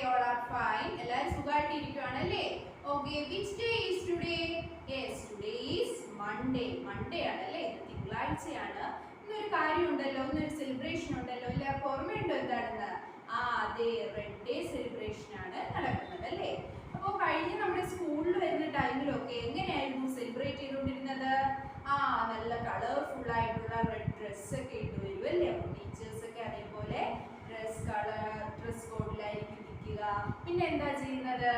Okay, all are fine. എല്ലാവരും സുഖമായിട്ടിരിക്കുകയാണല്ലേ? Okay, which day is today? Yes, today is Monday. Monday ആണല്ലേ? തിങ്കളാഴ്ചയാണ്. ഇന്നൊരു കാര്യമുണ്ടല്ലോ, ഇന്നൊരു സെലിബ്രേഷൻ ഉണ്ടല്ലോ. എല്ലാവർക്കും ഓർമ്മയുണ്ടോ എന്താണെന്ന്? അതെ, റെഡ് ഡേ സെലിബ്രേഷൻ ആണ് നടക്കുന്നത് അല്ലേ? അപ്പോൾ കഴിഞ്ഞ നമ്മുടെ സ്കൂളിൽ വരുന്ന ടൈമിലൊക്കെ എങ്ങനെയായിരുന്നു സെലിബ്രേറ്റ് ചെയ്തുകൊണ്ടിരുന്നത്? നല്ല കളർഫുൾ ആയിട്ടുള്ള റെഡ് ഡ്രസ്സൊക്കെ ഇട്ട് വരും അല്ലേ? അപ്പോൾ ടീച്ചേഴ്സൊക്കെ അതേപോലെ ഡ്രസ് കോഡിലായിരിക്കും നിൽക്കുക. പിന്നെ എന്താ ചെയ്യുന്നത്?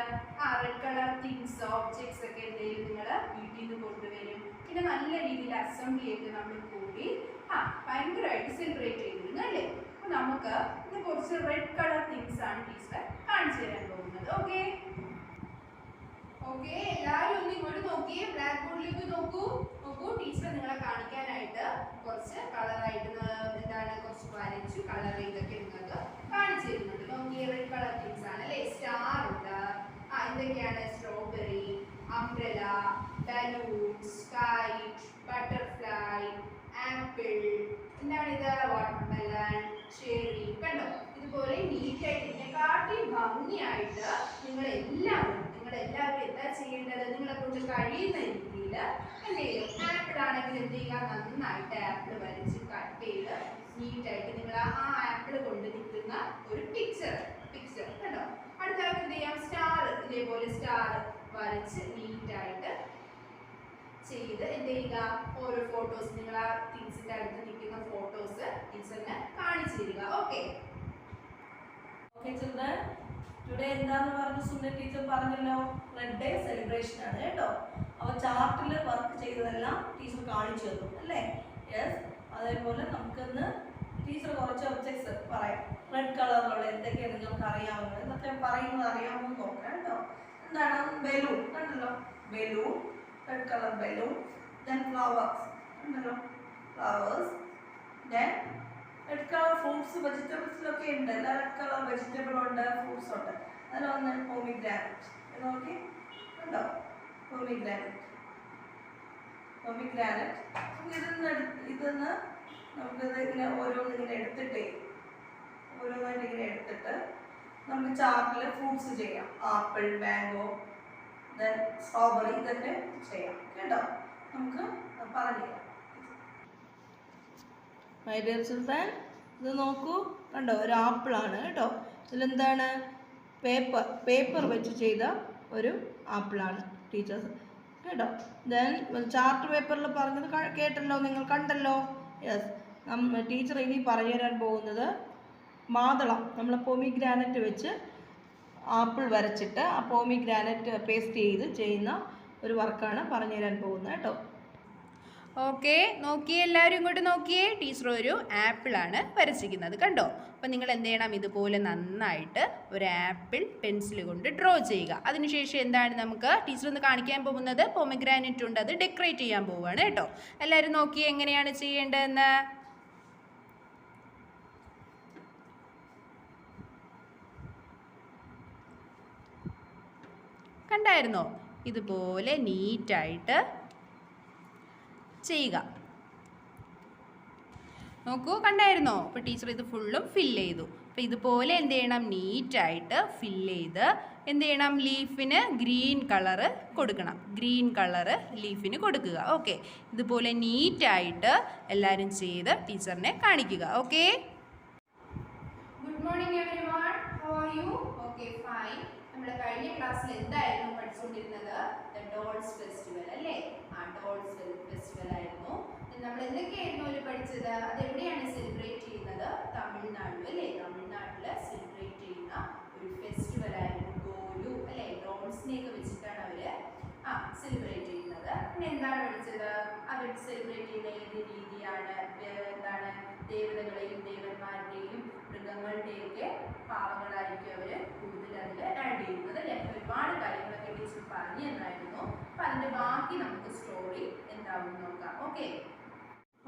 റെഡ് കളർ തിങ്സ് ഓബ്ജക്ട്സ് ഒക്കെ എന്തെങ്കിലും നിങ്ങൾ വീട്ടിൽ നിന്ന് കൊണ്ടുവരും. പിന്നെ നല്ല രീതിയിൽ അസംബ്ലി ഒക്കെ നമ്മൾ കൂടി ഭയങ്കരമായിട്ട് സെലിബ്രേറ്റ് ചെയ്തിരുന്നു അല്ലേ? അപ്പോൾ നമുക്ക് ഇന്ന് കുറച്ച് റെഡ് കളർ തിങ്സ് ആണ് ടീച്ചർ കാണിച്ചു തരാൻ പോകുന്നത്. ഓക്കെ, എല്ലാവരും ഒന്ന് ഇങ്ങോട്ട് നോക്കിയേ, ബ്ലാക്ക് ബോർഡിലേക്ക് നോക്കൂ. ടീച്ചർ നിങ്ങളെ കാണിക്കാനായിട്ട് കുറച്ച് കളറായിട്ട് കുറച്ച് വരച്ചു കളർ ചെയ്തൊക്കെ നിങ്ങൾക്ക് കാണിച്ചു തരുന്നുണ്ട്. നോക്കിയേ, റെഡ് കളർ തിങ്സ് ആണ് അല്ലേ? സ്റ്റാർ ഉണ്ട്, എന്തൊക്കെയാണ്? Strawberry, umbrella, balloons, kite, butterfly, apple, എന്താണിത്? Watermelon, cherry. കണ്ടോ? ഇതുപോലെ നീറ്റായിട്ട് ഇതിനെക്കാട്ടി ഭംഗിയായിട്ട് നിങ്ങളെല്ലാവരും എന്താ ചെയ്യേണ്ടത്? നിങ്ങളെ കൊണ്ട് കഴിയുന്ന രീതിയിൽ എന്തെങ്കിലും ആപ്പിൾ ആണെങ്കിൽ എന്ത് ചെയ്യുക? നന്നായിട്ട് ആപ്പിൾ വരച്ച് കട്ട് ചെയ്ത് നീറ്റായിട്ട് നിങ്ങൾ ആപ്പിൾ കൊണ്ട് നിൽക്കുന്ന ഒരു പിക്ചർ കണ്ടോ? അടുത്ത എന്ത് ചെയ്യാം? സ്റ്റാർ, ഇതേപോലെ സ്റ്റാർ വരച്ച് നീറ്റായിട്ട് ചെയ്ത് എന്ത് ചെയ്യുക? ഓരോ ഫോട്ടോസ് നിങ്ങൾ ആ തിങ്സിന്റെ അടുത്ത് നിൽക്കുന്ന ഫോട്ടോസ് ടീച്ചറിന് കാണിച്ചു തരിക. ഓക്കെ, ചിൽഡ്രൻ, ടുഡേ എന്താന്ന് പറഞ്ഞു സുന്ദർ ടീച്ചർ പറഞ്ഞല്ലോ, റെഡ് ഡേ സെലിബ്രേഷൻ ആണ് കേട്ടോ. അപ്പോൾ ചാർട്ടിൽ വർക്ക് ചെയ്തതെല്ലാം ടീച്ചർ കാണിച്ചു തന്നു അല്ലേ? യെസ്, അതേപോലെ നമുക്കിന്ന് ടീച്ചർ കുറച്ച് ഒബ്ജക്ട്സ് പറയാം. റെഡ് കളറിലുള്ള എന്തൊക്കെയാണ് നിങ്ങൾക്ക് അറിയാവുന്നത്? എന്നൊക്കെ പറയുന്നത് അറിയാമെന്ന് നോക്കാം കേട്ടോ. എന്താണ്? ബലൂൺ കണ്ടല്ലോ, balloon, red colour balloon. Then flowers ഉണ്ടല്ലോ, flowers. Then red colour fruits, വെജിറ്റബിൾസിലൊക്കെ ഉണ്ട്. റെഡ് കളർ വെജിറ്റബിൾ ഉണ്ട്, ഫ്രൂട്ട്സ് ഉണ്ട്. അതിലൊന്ന് പോമിഗ്രാനറ്റ്. നോക്കി ഉണ്ടോ? പോമിഗ്രാനറ്റ്. ഇതിന്ന് നമുക്കിത് ഇങ്ങനെ ഓരോന്നിങ്ങനെ എടുത്തിട്ട് നമുക്ക് ചാർട്ടിൽ ഫ്രൂട്ട്സ് ചെയ്യാം. ആപ്പിൾ, മാംഗോ, ദെൻ സ്ട്രോബെറി, ഇതൊക്കെ ചെയ്യാം കേട്ടോ. നമുക്ക് പറഞ്ഞുതരാം. മൈ ഡിയർ ചിൽഡ്രൻ, ഇത് നോക്കൂ, കണ്ടോ? ഒരു ആപ്പിളാണ് കേട്ടോ. ഇതിലെന്താണ്? പേപ്പർ വെച്ച് ചെയ്ത ഒരു ആപ്പിളാണ് ടീച്ചേഴ്സ് കേട്ടോ. ദെൻ ചാർട്ട് പേപ്പറിൽ പറഞ്ഞത് കേട്ടല്ലോ, നിങ്ങൾ കണ്ടല്ലോ. യെസ്, ടീച്ചർ ഇനി പറഞ്ഞു തരാൻ പോകുന്നത് മാതളം. നമ്മൾ പോമിഗ്രാനറ്റ് വെച്ച് ആപ്പിൾ വരച്ചിട്ട് ആ പോമിഗ്രാനറ്റ് പേസ്റ്റ് ചെയ്ത് ചെയ്യുന്ന ഒരു വർക്കാണ് പറഞ്ഞു തരാൻ പോകുന്നത് കേട്ടോ. ഓക്കെ, നോക്കിയേ, എല്ലാവരും ഇങ്ങോട്ട് നോക്കിയേ. ടീച്ചർ ഒരു ആപ്പിളാണ് വരച്ചിരിക്കുന്നത് കണ്ടോ? അപ്പം നിങ്ങൾ എന്ത് ചെയ്യണം? ഇതുപോലെ നന്നായിട്ട് ഒരു ആപ്പിൾ പെൻസിൽ കൊണ്ട് ഡ്രോ ചെയ്യുക. അതിനുശേഷം എന്താണ് നമുക്ക് ടീച്ചർ ഒന്ന് കാണിക്കാൻ പോകുന്നത്? പോമിഗ്രാനറ്റ് ഉണ്ട്, അത് ഡെക്കറേറ്റ് ചെയ്യാൻ പോവുകയാണ് കേട്ടോ. എല്ലാവരും നോക്കിയേ എങ്ങനെയാണ് ചെയ്യേണ്ടതെന്ന്. കണ്ടായിരുന്നോ? ഇതുപോലെ നീറ്റായിട്ട് ചെയ്യുക. നോക്കൂ, കണ്ടായിരുന്നോ? അപ്പോൾ ടീച്ചർ ഇത് ഫുള്ളും ഫില്ല് ചെയ്തു. അപ്പോൾ ഇതുപോലെ എന്ത് ചെയ്യണം? നീറ്റായിട്ട് ഫില്ല് ചെയ്ത് എന്ത് ചെയ്യണം? ലീഫിന് ഗ്രീൻ കളറ് കൊടുക്കണം. ഗ്രീൻ കളറ് ലീഫിന് കൊടുക്കുക. ഓക്കെ, ഇതുപോലെ നീറ്റായിട്ട് എല്ലാവരും ചെയ്ത് ടീച്ചറിനെ കാണിക്കുക. Okay, good morning everyone, how are you? Okay, fine. നമ്മൾ കഴിഞ്ഞ ക്ലാസ്സിൽ എന്തായിരുന്നു പഠിച്ചുകൊണ്ടിരുന്നത്? ഡോൾസ് ഫെസ്റ്റിവൽ അല്ലേ? ഡോൾസ് ഫെസ്റ്റിവൽ ആയിരുന്നു. നമ്മൾ എന്തൊക്കെയായിരുന്നു പഠിച്ചത്? അതെവിടെയാണ് സെലിബ്രേറ്റ് ചെയ്യുന്നത്? തമിഴ്നാട്ടിൽ അല്ലേ? തമിഴ്നാട്ടിൽ സെലിബ്രേറ്റ് ചെയ്യുന്ന ഒരു ഫെസ്റ്റിവൽ ആയിരുന്നു ഡോലു അല്ലേ? ഡോൾസിനെയൊക്കെ വെച്ചിട്ടാണ് അവര് സെലിബ്രേറ്റ് ചെയ്യുന്നത്. പിന്നെ എന്താണ് പഠിച്ചത്? അവർ സെലിബ്രേറ്റ് ചെയ്യുന്ന ഏത് രീതിയാണ്? എന്താണ്? ദേവതകളെയും ദേവന്മാരുടെയും മൃഗങ്ങളുടെയൊക്കെ പാവങ്ങളായിരിക്കും അവര് കൂടുതൽ അതിൽ ആഡ് ചെയ്യുന്നത് അല്ലേ? ഒരുപാട് കാര്യങ്ങളൊക്കെ ടീച്ചർ പറഞ്ഞു തന്നായിരുന്നു. അപ്പം അതിൻ്റെ ബാക്കി നമുക്ക് സ്റ്റോറി എന്താവും നോക്കാം.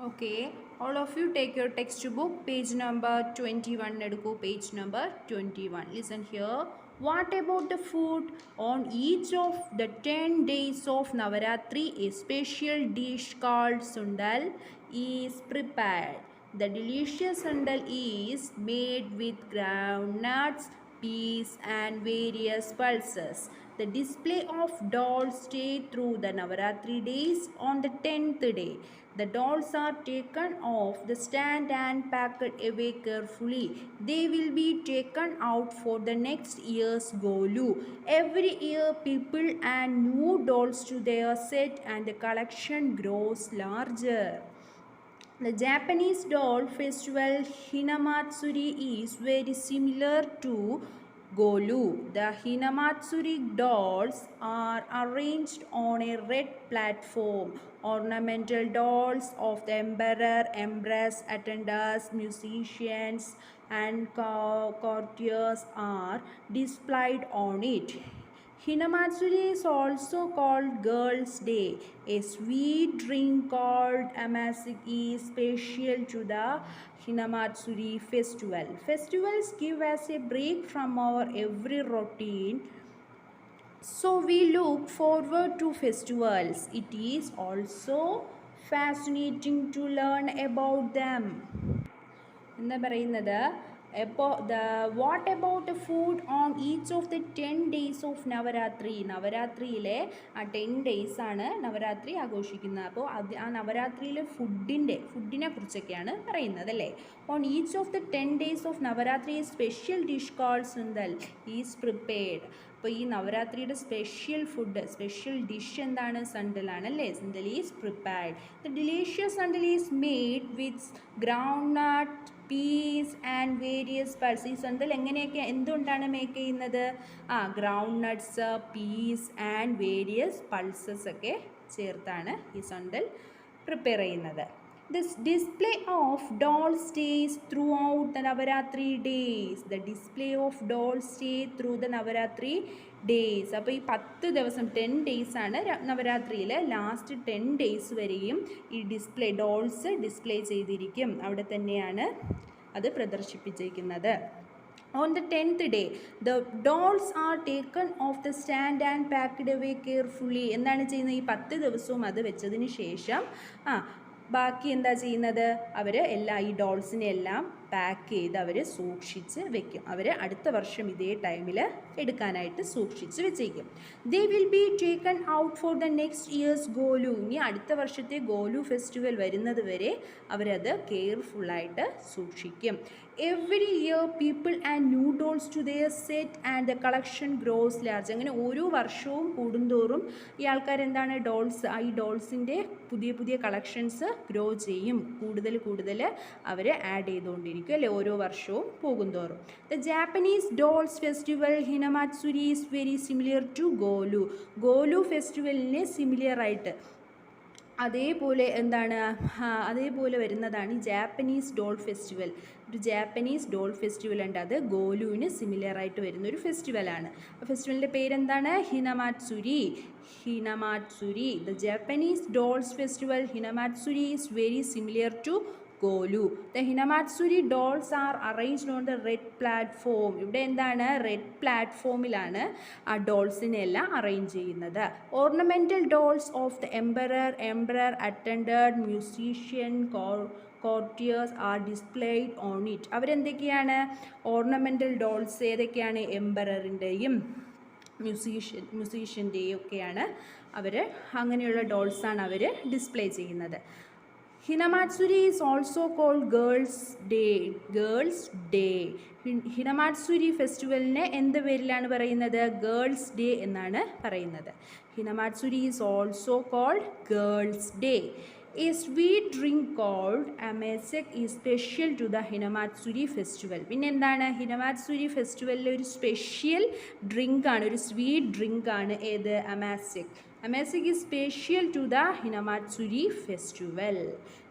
Okay, all of you take your textbook, page number 21 എടുക്കൂ. Page number 21. Listen here. What about the food? On each of the 10 days of Navaratri, a special dish called sundal is prepared. The delicious sundal is made with groundnuts, peas, and various pulses. The display of dolls stay through the Navaratri days. On the 10th day, the dolls are taken off the stand and packed away carefully. They will be taken out for the next year's Golu. Every year, people add new dolls to their set and the collection grows larger. The Japanese doll festival Hinamatsuri is very similar to Golu. The Hinamatsuri dolls are arranged on a red platform. Ornamental dolls of the emperor, empress, attendants, musicians, and courtiers are displayed on it. Hinamatsuri is also called Girls' Day. A sweet drink called amasik is special to the Hinamatsuri festival. Festivals give us a break from our every routine. So we look forward to festivals. It is also fascinating to learn about them. എന്താ പറയുന്നത് what about food on each of the 10 days of Navratri. നവരാത്രിയിലെ ആ 10 days ആണ് നവരാത്രി ആഘോഷിക്കുന്നത്. അപ്പോൾ ആ നവരാത്രിയിലെ ഫുഡിനെ കുറിച്ചൊക്കെയാണ് പറയുന്നത് അല്ലേ. On each of the 10 days of Navratri special dish called sundal is prepared. അപ്പോൾ ഈ നവരാത്രിയുടെ സ്പെഷ്യൽ ഡിഷ് എന്താണ്? സണ്ടലാണ് അല്ലേ. Sundal is prepared. The delicious sundal is made with ground nut, peas and various pulse. ഈ സണ്ടൽ എന്തുകൊണ്ടാണ് മേക്ക് ചെയ്യുന്നത്? Ground nuts, peas and various pulses ഒക്കെ ചേർത്താണ് ഈ സണ്ടൽ പ്രിപ്പയർ ചെയ്യുന്നത്. This display of dolls stays throughout the Navaratri days. The display of dolls stay through the Navaratri days. അപ്പോൾ ഈ 10 ദിവസം 10 days ആണ് നവരാത്രിയിൽ. ലാസ്റ്റ് 10 days വരെയും ഈ ഡോൾസ് ഡിസ്പ്ലേ ചെയ്തിരിക്കും. അവിടെ തന്നെയാണ് അത് പ്രദർശിപ്പിച്ചിരിക്കുന്നത്. On the 10th day, the dolls are taken off the stand and packed away carefully. എന്താണ് ചെയ്യുന്നത്? ഈ 10 ദിവസവും അത് വെച്ചതിന് ശേഷം ബാക്കി എന്താ ചെയ്യുന്നത്? അവർ ഈ ഡോൾസിനെ എല്ലാം പാക്ക് ചെയ്ത് അവർ സൂക്ഷിച്ച് വെക്കും. അവർ അടുത്ത വർഷം ഇതേ ടൈമിൽ എടുക്കാനായിട്ട് സൂക്ഷിച്ച് വെച്ചേക്കും. They will be taken out for the next years Golu. ഇനി അടുത്ത വർഷത്തെ ഗോലു ഫെസ്റ്റിവൽ വരുന്നത് വരെ അവരത് കെയർഫുള്ളായിട്ട് സൂക്ഷിക്കും. Every year people and new dolls to their set and the collection grows large. അങ്ങനെ ഓരോ വർഷവും കൂടുന്തോറും ഈ ആൾക്കാരെന്താണ് ഈ ഡോൾസിൻ്റെ പുതിയ കളക്ഷൻസ് ഗ്രോ ചെയ്യും. കൂടുതൽ അവർ ആഡ് ചെയ്തുകൊണ്ടിരിക്കും അല്ലേ ഓരോ വർഷവും പോകുന്തോറും. The Japanese dolls festival Hinamatsuri is very similar to Golu ഫെസ്റ്റിവലിന് സിമിലറായിട്ട് അതേപോലെ വരുന്നതാണ് ജാപ്പനീസ് ഡോൾ ഫെസ്റ്റിവൽ. ഒരു ജാപ്പനീസ് ഡോൾ ഫെസ്റ്റിവൽ ഉണ്ട്. അത് ഗോലുവിന് സിമിലറായിട്ട് വരുന്നൊരു ഫെസ്റ്റിവലാണ്. ആ ഫെസ്റ്റിവലിൻ്റെ പേരെന്താണ്? Hinamatsuri. The Japanese dolls festival Hinamatsuri is very similar to Golu. The Hinamatsuri dolls are arranged on the red platform. ഇവിടെ എന്താണ്? റെഡ് പ്ലാറ്റ്ഫോമിലാണ് ആ ഡോൾസിനെ എല്ലാം അറേഞ്ച് ചെയ്യുന്നത്. Ornamental dolls of the emperor attended, musician, courtiers are displayed on it. അവരെന്തൊക്കെയാണ്? Ornamental dolls ഏതൊക്കെയാണ്? എംപററിൻ്റെയും മ്യൂസീഷ്യൻ്റെയും ഒക്കെയാണ് അങ്ങനെയുള്ള ഡോൾസാണ് അവർ ഡിസ്പ്ലേ ചെയ്യുന്നത്. Hinamatsuri is also called girls day. ഹിനമാത്സുരി ഫെസ്റ്റിവലിനെ എന്ത് പേരിലാണ് പറയുന്നത്? ഗേൾസ് ഡേ എന്നാണ് പറയുന്നത്. Hinamatsuri is also called girls day. A sweet drink called amasek is special to the Hinamatsuri festival. പിന്നെ എന്താണ്? ഹിനമാത്സുരി ഫെസ്റ്റിവലിലെ ഒരു സ്പെഷ്യൽ ഡ്രിങ്കാണ്, ഒരു സ്വീറ്റ് ഡ്രിങ്കാണ് ഏത്? Amazake. Amazake is special to the Hinamatsuri festival.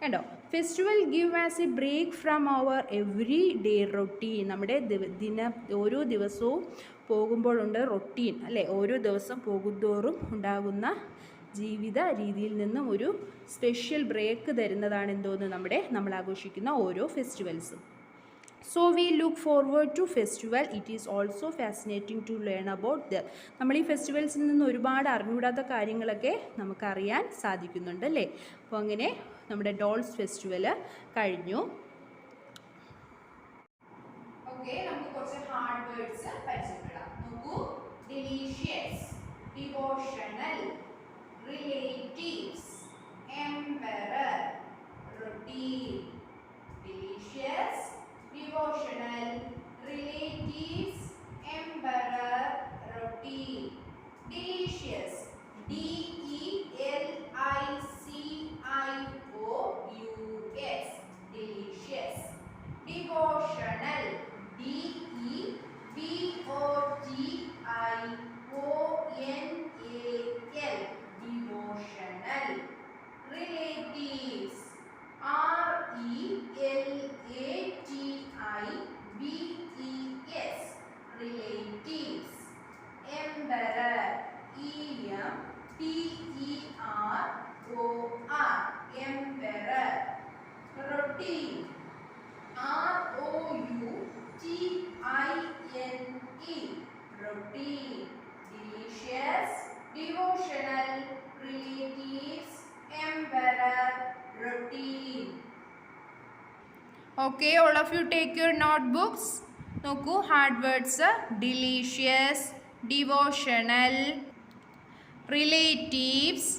കണ്ടോ? Festival give us a break from our every day routine. നമ്മുടെ ഓരോ ദിവസവും പോകുമ്പോഴുണ്ട് റൊട്ടീൻ അല്ലേ. ഓരോ ദിവസം പോകുന്തോറും ഉണ്ടാകുന്ന ജീവിത രീതിയിൽ നിന്നും ഒരു സ്പെഷ്യൽ ബ്രേക്ക് തരുന്നതാണ് നമ്മൾ ആഘോഷിക്കുന്ന ഓരോ ഫെസ്റ്റിവൽസും. So we look forward to festival. It is also fascinating to learn about നമ്മൾ ഈ ഫെസ്റ്റിവൽസിൽ നിന്ന് ഒരുപാട് അറിഞ്ഞുകൂടാത്ത കാര്യങ്ങളൊക്കെ നമുക്കറിയാൻ സാധിക്കുന്നുണ്ട് അല്ലേ. അപ്പോൾ അങ്ങനെ നമ്മുടെ ഡോൾസ് ഫെസ്റ്റിവൽ കഴിഞ്ഞു. ഓക്കെ, നമുക്ക് കുറച്ച് ഹാർഡ് വേർഡ്സ് പരിചയപ്പെടാം. നോക്കൂ, delicious, devotional, relatives, emperor, routine. Delicious, devotional, relatives, emperor, routine. Delicious, D-E-L-I-C-I-O-U-S, delicious. Devotional, D-E-V-O-T-I-O-N-A-L, devotional. Relatives, R-E-L-A-T-I-V-E-S, relatives. Emperor, E-M-P-E-R-O-R, emperor. Routine, R-O-U-T-I-N-E, routine. Delicious, devotional, relatives, emperor, routine. Okay, all of you take your notebooks. നോക്കൂ, hard words delicious, devotional, relatives,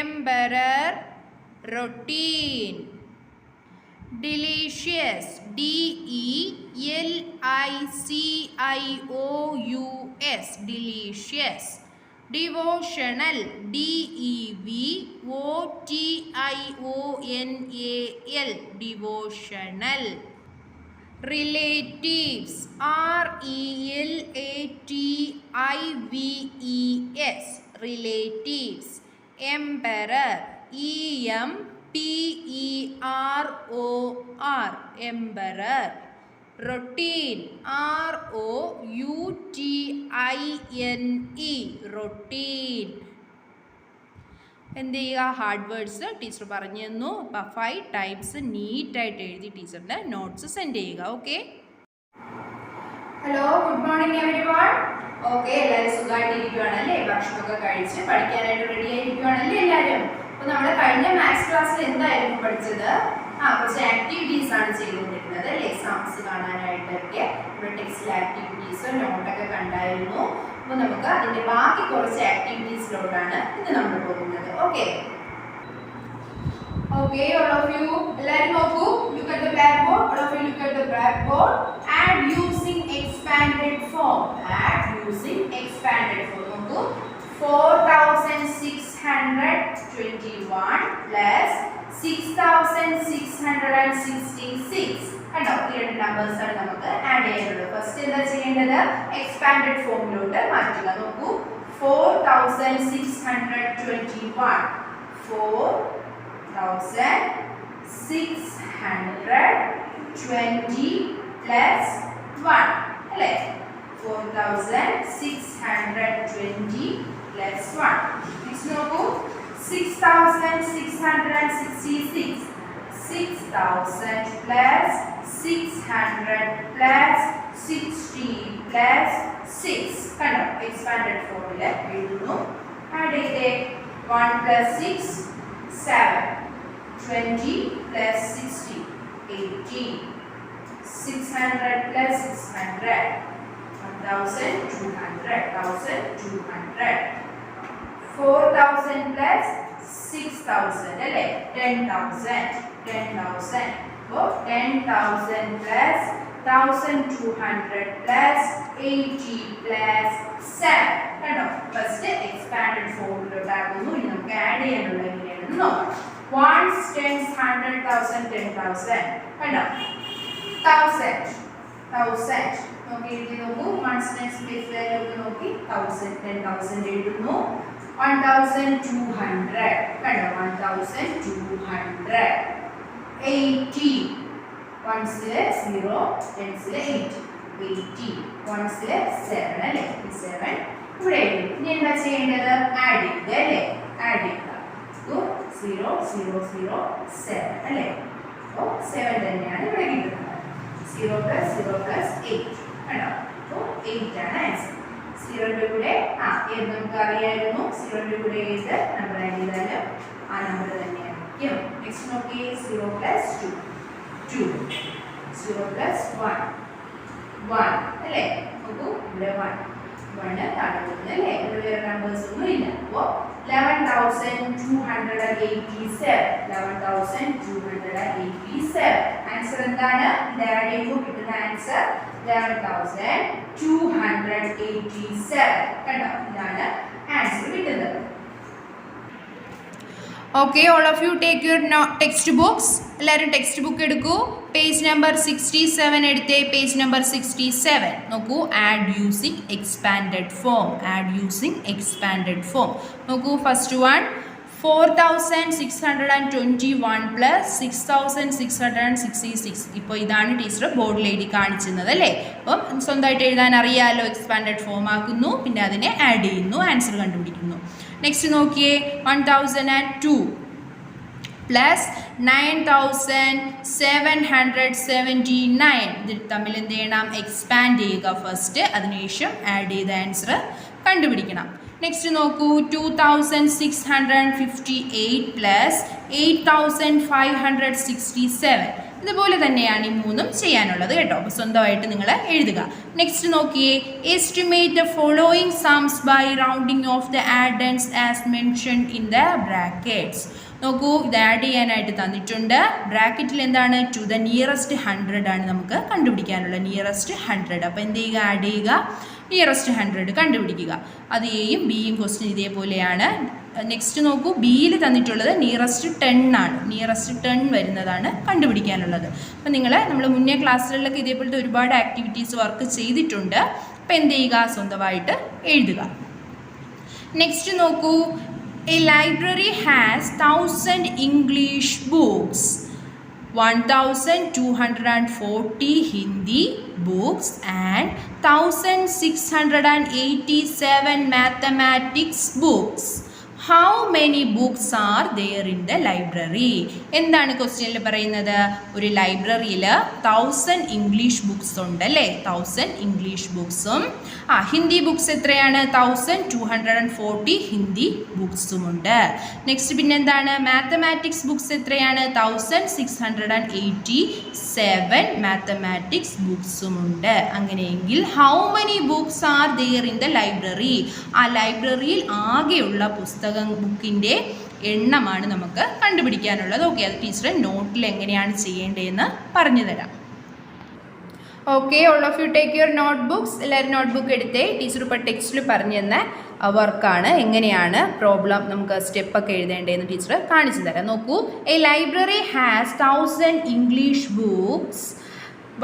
emperor, routine. Delicious, D-E-L-I-C-I-O-U-S, delicious. Devotional, D-E-V-O-T-I-O-N-A-L, devotional. Relatives, R-E-L-A-T-I-V-E-S, relatives. Emperor, E-M-P-E-R-O-R, emperor. Routine, R-O-U-T-I-N-E, routine. എന്ത് ചെയ്യുക, hard words teacher പറഞ്ഞു തന്നു. അപ്പോൾ 5 types നീറ്റായിട്ട് എഴുതി ടീച്ചറിൻ്റെ notes send ചെയ്യുക. Okay, hello, good morning everyone. Okay, എല്ലാവരും സുഖമായിട്ടിരിക്കുകയാണല്ലേ? ഭക്ഷണമൊക്കെ കഴിച്ച് പഠിക്കാനായിട്ട് റെഡി ആയിരിക്കുകയാണല്ലേ എല്ലാവരും? അപ്പോൾ നമ്മൾ കഴിഞ്ഞ മാത്സ് ക്ലാസ്സിൽ എന്തായിരുന്നു പഠിച്ചത്? കുറച്ച് ആക്ടിവിറ്റീസ് ആണ് ചെയ്തുകൊണ്ടിരുന്നത് അല്ലേ? എക്സാംസ് കാണാനായിട്ടൊക്കെ ഇവിടെ ടെക്സ്റ്റിൽ ആക്ടിവിറ്റീസ് നോട്ടൊക്കെ കണ്ടായിരുന്നു. അപ്പോൾ നമുക്ക് അതിൻ്റെ ബാക്കി കുറച്ച് ആക്ടിവിറ്റീസിലോട്ടാണ് ഇന്ന് നമ്മൾ പോകുന്നത്. Okay, okay, all of you എല്ലാവരും നോക്കൂ. Look at the blackboard. All of you look at the blackboard. Add using expanded form. Add using expanded form. നോക്കൂ, 4621 plus 6666. കണ്ടോ, ഈ രണ്ട് നമ്പേഴ്സ് ആണ് നമുക്ക് ആഡ് ചെയ്യാനുള്ളത്. ഫസ്റ്റ് എന്താ ചെയ്യേണ്ടത്? എക്സ്പാൻഡഡ് ഫോമിലോട്ട് മാറ്റുക. നോക്കൂ, 4621 4620 plus 1 അല്ലേ? 4620 plus 1. നെക്സ്റ്റ് നോക്കൂ, 6666. 6000 plus 600 plus 60 plus 6. കണ്ടോ, എക്സ്പാൻഡഡ് ഫോമിൽ എഴുതുന്നു. ആഡ് ചെയ്തേ. 1 plus 6 7. 20 plus 60 18. 600 plus 600 1200. 1200. 4000 plus 6000 അല്ലേ? 10,000. 10,000. അപ്പോൾ 10,000 plus 1200 plus 80 plus 7. കണ്ടോ, ഫസ്റ്റ് എക്സ്പാൻഡഡ് ഫോമിലോട്ട് ആകുന്നു. ഇനി നമുക്ക് ആഡ് ചെയ്യാനുള്ള എങ്ങനെയാണെന്ന് നോക്കാം. 1s 10s 100,000 10,000. കണ്ടോ, 1000 നോക്കി എഴുതി നോക്കൂ. 1s നെക്സ്റ്റ് പ്ലേസ് വാല്യൂ ഒക്കെ നോക്കി 1000 10,000 എഴുതുന്നു. 1200 കണ്ടോ, 1200. 80 1s-ല് 0 10s-ല് 8 80. 1s-ല് 7 അല്ലേ? 7 ഇവിടെ എഴുതി. ഇനി എന്താ ചെയ്യേണ്ടത്? ആഡ് ചെയ്യുക അല്ലേ? ആഡ് ചെയ്യുക. 0 0 0 7 അല്ലേ? അപ്പോൾ 7 തന്നെയാണ് ഇവിടെ കിട്ടുന്നത്. 0 plus 0 plus 8 കണ്ടോ, അപ്പോൾ 8 ആണ് ആൻസർ. 0ന്റെ കൂടെ ഏത് നമുക്ക് അറിയായിരുന്നു? 0ന്റെ കൂടെ ഏത് നമ്പർ ആഡ് ചെയ്താലും ആ നമ്പർ തന്നെയായിരിക്കും. നെക്സ്റ്റ് നോക്കിയേ, 0 plus 2 2. 0 plus 1 1 അല്ലേ? നോക്കൂ ഇവിടെ 1 താഴെ കൊടുക്കുന്നത് അല്ലേ? ഇവിടെ വേറെ നമ്പേഴ്സ് ഒന്നും ഇല്ല. അപ്പോൾ 11,287 ആൻസർ എന്താണ്? ഇത് ആഡ് ചെയ്യുമ്പോൾ കിട്ടുന്ന ആൻസർ 11,287. കണ്ടോ? ഇതാണ് ആൻസർ കിട്ടുന്നത്. Okay, all of you take your textbooks. എല്ലാവരും ടെക്സ്റ്റ് ബുക്ക് എടുക്കൂ. പേജ് നമ്പർ 67 എടുത്തേ. പേജ് നമ്പർ 67 നോക്കൂ. Add using expanded form. Add using expanded form. നോക്കൂ ഫസ്റ്റ് വൺ 4,621 പ്ലസ് 6,666. ഇപ്പോൾ ഇതാണ് ടീച്ചർ ബോർഡിൽ എഴുതി കാണിച്ചിരുന്നത് അല്ലേ? അപ്പം സ്വന്തമായിട്ട് എഴുതാൻ അറിയാമല്ലോ. എക്സ്പാൻഡഡ് ഫോം ആക്കുന്നു, പിന്നെ അതിനെ ആഡ് ചെയ്യുന്നു, ആൻസർ കണ്ടുപിടിക്കുന്നു. നെക്സ്റ്റ് നോക്കിയേ 1,002 പ്ലസ് 9,779. ഇതിൽ തമ്മിൽ എന്ത് ചെയ്യണം? എക്സ്പാൻഡ് ചെയ്യുക ഫസ്റ്റ്, അതിനുശേഷം ആഡ് ചെയ്ത ആൻസർ കണ്ടുപിടിക്കണം. നെക്സ്റ്റ് നോക്കൂ 2,658 പ്ലസ് 8,567. ഇതുപോലെ തന്നെയാണ് ഈ മൂന്നും ചെയ്യാനുള്ളത് കേട്ടോ. അപ്പോൾ സ്വന്തമായിട്ട് നിങ്ങൾ എഴുതുക. നെക്സ്റ്റ് നോക്കിയേ estimate the following sums by rounding off the addends as mentioned in the brackets. നോക്കൂ, ഇത് ആഡ് ചെയ്യാനായിട്ട് തന്നിട്ടുണ്ട്. ബ്രാക്കറ്റിൽ എന്താണ്? ടു ദ നിയറസ്റ്റ് 100 ആണ് നമുക്ക് കണ്ടുപിടിക്കാനുള്ള. നിയറസ്റ്റ് 100. അപ്പോൾ എന്ത് ചെയ്യുക? ആഡ് ചെയ്യുക, നിയറസ്റ്റ് 100 കണ്ടുപിടിക്കുക. അത് എയും ബിയും ക്വസ്റ്റ്യൻ ഇതേപോലെയാണ്. നെക്സ്റ്റ് നോക്കൂ, ബിയിൽ തന്നിട്ടുള്ളത് നിയറസ്റ്റ് 10 ആണ്. നിയറസ്റ്റ് 10 വരുന്നതാണ് കണ്ടുപിടിക്കാനുള്ളത്. അപ്പോൾ നമ്മൾ മുന്നേ ക്ലാസ്സുകളിലൊക്കെ ഇതേപോലത്തെ ഒരുപാട് ആക്ടിവിറ്റീസ് വർക്ക് ചെയ്തിട്ടുണ്ട്. അപ്പോൾ എന്ത് ചെയ്യുക? സ്വന്തമായിട്ട് എഴുതുക. നെക്സ്റ്റ് നോക്കൂ, a library has 1,000 English books, 1,240 Hindi books and 1,687 mathematics books. How many books are there in the library? എന്താണ് ക്വസ്റ്റ്യനിൽ പറയുന്നത്? ഒരു ലൈബ്രറിയിൽ 1000 ഇംഗ്ലീഷ് ബുക്സ് ഉണ്ട് അല്ലേ? 1000 ഇംഗ്ലീഷ് ബുക്സും ഹിന്ദി ബുക്സ് എത്രയാണ്? 1,240 ഹിന്ദി ബുക്സും ഉണ്ട്. നെക്സ്റ്റ് പിന്നെന്താണ്? മാത്തമാറ്റിക്സ് ബുക്സ് എത്രയാണ്? 1,687 മാത്തമാറ്റിക്സ് ബുക്സും ഉണ്ട്. അങ്ങനെയെങ്കിൽ how many books are there in the library? ആ ലൈബ്രറിയിൽ ആകെയുള്ള ബുക്കിൻ്റെ എണ്ണമാണ് നമുക്ക് കണ്ടുപിടിക്കാനുള്ളത്. ഓക്കെ, അത് ടീച്ചർ നോട്ടിൽ എങ്ങനെയാണ് ചെയ്യേണ്ടതെന്ന് പറഞ്ഞു തരാം. Okay, all of you take your not books. എല്ലാവരും നോട്ട് ബുക്ക് എടുത്തേ. ടീച്ചർ ഇപ്പോൾ ടെക്സ്റ്റിൽ പറഞ്ഞു തന്ന വർക്കാണ്. എങ്ങനെയാണ് പ്രോബ്ലം നമുക്ക് സ്റ്റെപ്പൊക്കെ എഴുതേണ്ടതെന്ന് ടീച്ചർ കാണിച്ചു തരാം. നോക്കൂ, A library has 1000 English books,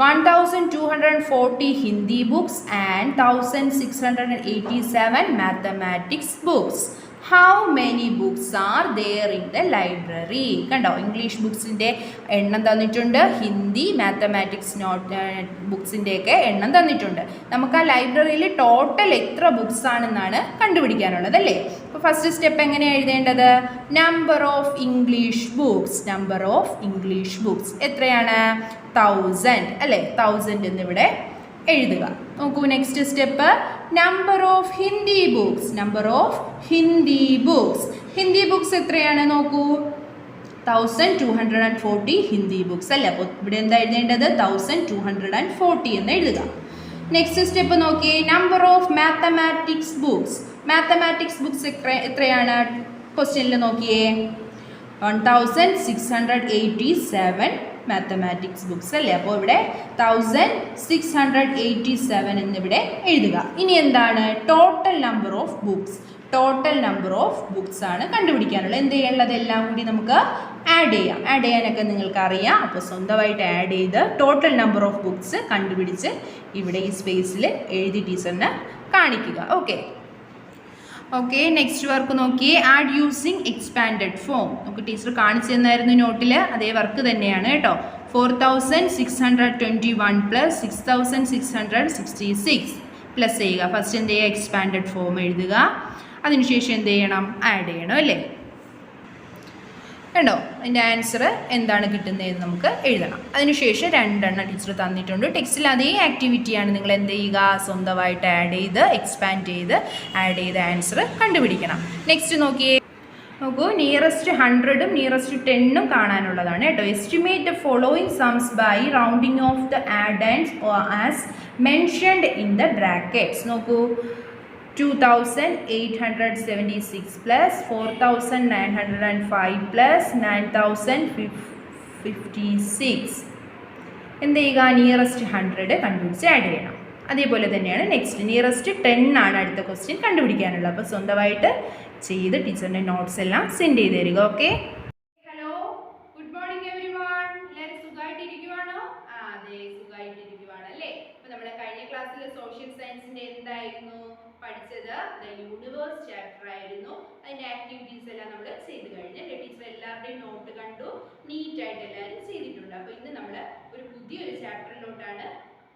1,240 Hindi books and 1,687 mathematics books. How many books are there in the library? കണ്ടോ, ഇംഗ്ലീഷ് ബുക്സിൻ്റെ എണ്ണം തന്നിട്ടുണ്ട്, ഹിന്ദി മാത്തമാറ്റിക്സ് ബുക്സിൻ്റെയൊക്കെ എണ്ണം തന്നിട്ടുണ്ട്. നമുക്ക് ആ ലൈബ്രറിയിൽ ടോട്ടൽ എത്ര ബുക്സ് ആണെന്നാണ് കണ്ടുപിടിക്കാനുള്ളത് അല്ലേ? അപ്പോൾ ഫസ്റ്റ് സ്റ്റെപ്പ് എങ്ങനെയാണ് എഴുതേണ്ടത്? Number of English books. Number of English books എത്രയാണ്? 1000 അല്ലേ? 1000 എന്നിവിടെ എഴുതുക. നോക്കൂ, next step number of Hindi books. Number of Hindi books. Hindi books എത്രയാണ്? നോക്കൂ, 1,240 ഹിന്ദി ബുക്സ് അല്ലേ? അപ്പോൾ ഇവിടെ എന്താ എഴുതേണ്ടത്? 1,240 എന്ന് എഴുതുക. നെക്സ്റ്റ് സ്റ്റെപ്പ് നോക്കിയേ, number of mathematics books. Mathematics books എത്രയാണ്? ക്വസ്റ്റ്യനിൽ നോക്കിയേ, 1,687 മാത്തമാറ്റിക്സ് ബുക്സ് അല്ലേ? അപ്പോൾ ഇവിടെ 1,687 എന്നിവിടെ എഴുതുക. ഇനി എന്താണ്? Total number of books. Total number of books ആണ് കണ്ടുപിടിക്കാനുള്ളത്. എന്ത് ചെയ്യാനുള്ളത്? എല്ലാം കൂടി നമുക്ക് ആഡ് ചെയ്യാം. ആഡ് ചെയ്യാനൊക്കെ നിങ്ങൾക്ക് അറിയാം. അപ്പോൾ സ്വന്തമായിട്ട് ആഡ് ചെയ്ത് ടോട്ടൽ നമ്പർ ഓഫ് ബുക്സ് കണ്ടുപിടിച്ച് ഇവിടെ ഈ സ്പേസിൽ എഴുതി ടീച്ചറിന് കാണിക്കുക. ഓക്കെ, ഓക്കെ, നെക്സ്റ്റ് വർക്ക് നോക്കിയേ, ആഡ് യൂസിങ് എക്സ്പാൻഡഡ് ഫോം. നമുക്ക് ടീച്ചർ കാണിച്ചു തന്നായിരുന്നു നോട്ടിൽ, അതേ വർക്ക് തന്നെയാണ് കേട്ടോ. 4,621 പ്ലസ് 6,666 പ്ലസ് ചെയ്യുക. ഫസ്റ്റ് എന്ത് ചെയ്യുക? എക്സ്പാൻഡഡ് ഫോം എഴുതുക. അതിനുശേഷം എന്ത് ചെയ്യണം? ആഡ് ചെയ്യണം അല്ലേ? കണ്ടോ, അതിൻ്റെ ആൻസർ എന്താണ് കിട്ടുന്നതെന്ന് നമുക്ക് എഴുതണം. അതിനുശേഷം 2 എണ്ണം ടീച്ചർ തന്നിട്ടുണ്ട്. ടെക്സ്റ്റിൽ അതേ ആക്ടിവിറ്റിയാണ്. നിങ്ങൾ എന്ത് ചെയ്യുക? സ്വന്തമായിട്ട് ആഡ് ചെയ്ത് എക്സ്പാൻഡ് ചെയ്ത് ആഡ് ചെയ്ത ആൻസർ കണ്ടുപിടിക്കണം. നെക്സ്റ്റ് നോക്കിയേ, നോക്കൂ, നിയറസ്റ്റ് 100ഉം നിയറസ്റ്റ് 10ഉം കാണാനുള്ളതാണ് കേട്ടോ. Estimate the following sums by rounding off the addends as mentioned in the brackets. നോക്കൂ, 2876 പ്ലസ് 4905 പ്ലസ് 9056. എന്ത് ചെയ്യുക, നിയറസ്റ്റ് 100 കണ്ടുപിടിച്ച് ആഡ് ചെയ്യണം. അതേപോലെ തന്നെയാണ് നെക്സ്റ്റ് നിയറസ്റ്റ് 10 ആണ് അടുത്ത ക്വസ്റ്റ്യൻ കണ്ടുപിടിക്കാനുള്ളത്. അപ്പോൾ സ്വന്തമായിട്ട് ചെയ്ത് ടീച്ചറിൻ്റെ നോട്ട്സ് എല്ലാം സെൻഡ് ചെയ്ത് തരിക. Okay, hello, good morning every one. എല്ലാവരും സുഖമായിട്ടിരിക്കുവാണോ? അതെ, സുഖമായിട്ടിരിക്കുവാണ് അല്ലേ. അപ്പോൾ നമ്മുടെ കഴിഞ്ഞ ക്ലാസ്സിൽ സോഷ്യൽ സയൻസിൻ്റെ എന്തായിരുന്നു പഠിച്ചത്? ദ യൂണിവേഴ്സ് ചാപ്റ്റർ ആയിരുന്നു. അതിൻ്റെ ആക്ടിവിറ്റീസ് എല്ലാം നമ്മൾ ചെയ്ത് കഴിഞ്ഞ് ടീച്ചർ എല്ലാവരുടെയും നോട്ട് കണ്ടു, നീറ്റായിട്ട് എല്ലാവരും ചെയ്തിട്ടുണ്ട്. അപ്പോൾ ഇന്ന് നമ്മൾ ഒരു പുതിയൊരു ചാപ്റ്ററിലോട്ടാണ്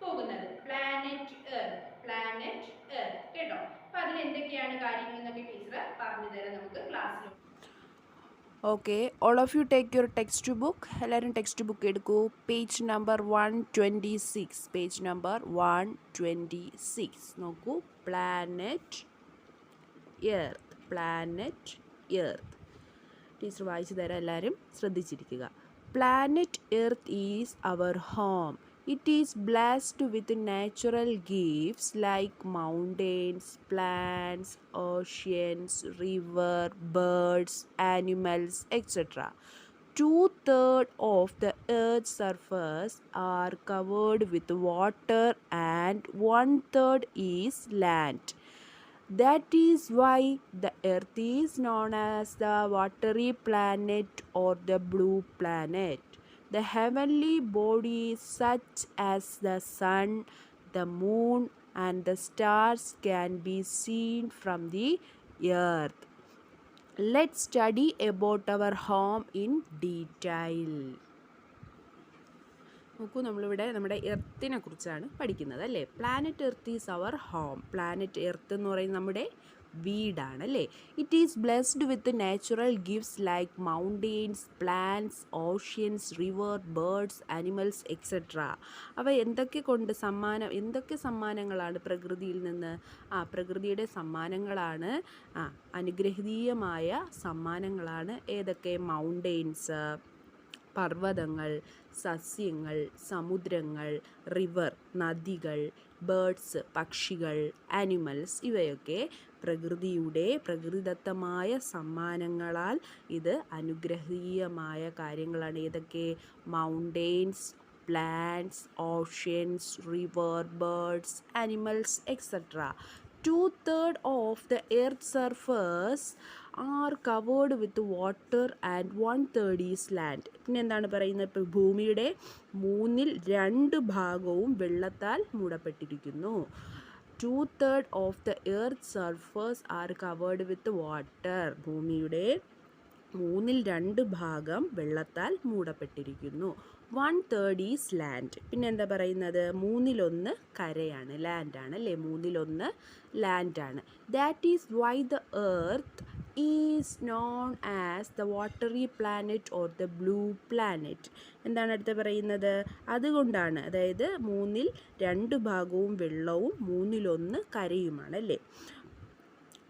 പോകുന്നത്, പ്ലാനറ്റ് എർത്ത്. പ്ലാനറ്റ് എർത്ത് കേട്ടോ. അപ്പോൾ അതിൽ എന്തൊക്കെയാണ് കാര്യങ്ങൾ എന്നൊക്കെ ടീച്ചർ പറഞ്ഞു തരാം നമുക്ക് ക്ലാസ്സിൽ. Okay, all of you take your textbook. എല്ലാവരും ടെക്സ്റ്റ് ബുക്ക് എടുക്കൂ. Page number 126. പേജ് നമ്പർ 126 നോക്കൂ. Planet earth. Planet earth teacher വായിച്ചു തരാം, എല്ലാവരും ശ്രദ്ധിച്ചിരിക്കുക. Planet earth is our home. It is blessed with natural gifts like mountains, plants, oceans, river, birds, animals, etc. 2/3 of the Earth's surface are covered with water and 1/3 is land. That is why the Earth is known as the watery planet or the blue planet. The heavenly bodies such as the sun, the moon, and the stars can be seen from the earth. Let's study about our home in detail. നോക്കൂ, നമ്മളിവിടെ നമ്മുടെ എർത്തിനെ കുറിച്ചാണ് പഠിക്കുന്നത് അല്ലേ. Planet earth is our home. Planet earth എന്ന് പറയുന്നത് നമ്മുടെ വീടാണ് അല്ലേ. It is blessed with natural gifts like mountains, plants, oceans, river, birds, animals etcetera. അവ എന്തൊക്കെ സമ്മാനങ്ങളാണ് പ്രകൃതിയിൽ നിന്ന്? പ്രകൃതിയുടെ സമ്മാനങ്ങളാണ്, അനുഗ്രഹീയമായ സമ്മാനങ്ങളാണ്. ഏതൊക്കെ? മൗണ്ടെയിൻസ്, പർവ്വതങ്ങൾ, സസ്യങ്ങൾ, സമുദ്രങ്ങൾ, റിവർ, നദികൾ, ബേർഡ്സ്, പക്ഷികൾ, ആനിമൽസ്, ഇവയൊക്കെ പ്രകൃതിദത്തമായ സമ്മാനങ്ങളാൽ ഇത് അനുഗ്രഹീയമായ കാര്യങ്ങളാണ്. ഏതൊക്കെ? Mountains, plants, oceans, river, birds, animals etcetera. 2/3 of the Earth's surface are covered with water and 1/3 is land. പിന്നെ എന്താണ് പറയുന്നത്? ഇപ്പോൾ ഭൂമിയുടെ 2/3 ഭാഗവും വെള്ളത്താൽ മൂടപ്പെട്ടിരിക്കുന്നു. 2/3 of the Earth's surface are covered with water. ഭൂമിയുടെ 2/3 ഭാഗം വെള്ളത്താൽ മൂടപ്പെട്ടിരിക്കുന്നു. 1/3 is land. പിന്നെ എന്താ പറയുന്നത്? 1/3 കരയാണ്, ലാൻഡാണ് അല്ലേ. 1/3 ലാൻഡാണ്. That is why the earth is known as the watery planet or the blue planet. എന്താണ് അടുത്ത പറയുന്നത്? അതുകൊണ്ടാണ്, അതായത് 2/3 ഭാഗവും വെള്ളവും 1/3 കരയുമാണ് അല്ലേ.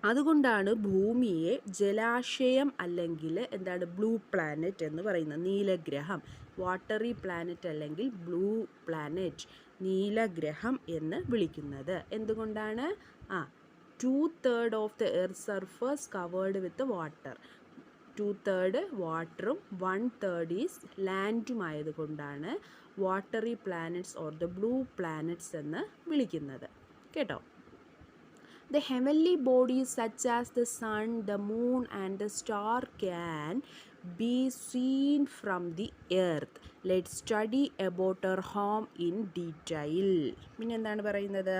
അതുകൊണ്ടാണ് ഭൂമിയെ ജലാശയം അല്ലെങ്കിൽ എന്താണ് ബ്ലൂ പ്ലാനറ്റ് എന്ന് പറയുന്നത്. നീലഗ്രഹം, വാട്ടറി പ്ലാനറ്റ് അല്ലെങ്കിൽ ബ്ലൂ പ്ലാനറ്റ്, നീലഗ്രഹം എന്ന് വിളിക്കുന്നത്. എന്തുകൊണ്ടാണ്? 2/3 of the earth surface covered with water. 2/3 വാട്ടറും 1/3 ഈസ് ലാൻഡുമായതുകൊണ്ടാണ് watery planets or the blue planets എന്ന് വിളിക്കുന്നത് കേട്ടോ. The heavenly bodies such as the sun, the moon and the star can be seen from the earth. Let's study about our home in detail. പിന്നെ എന്താണ് പറയുന്നത്?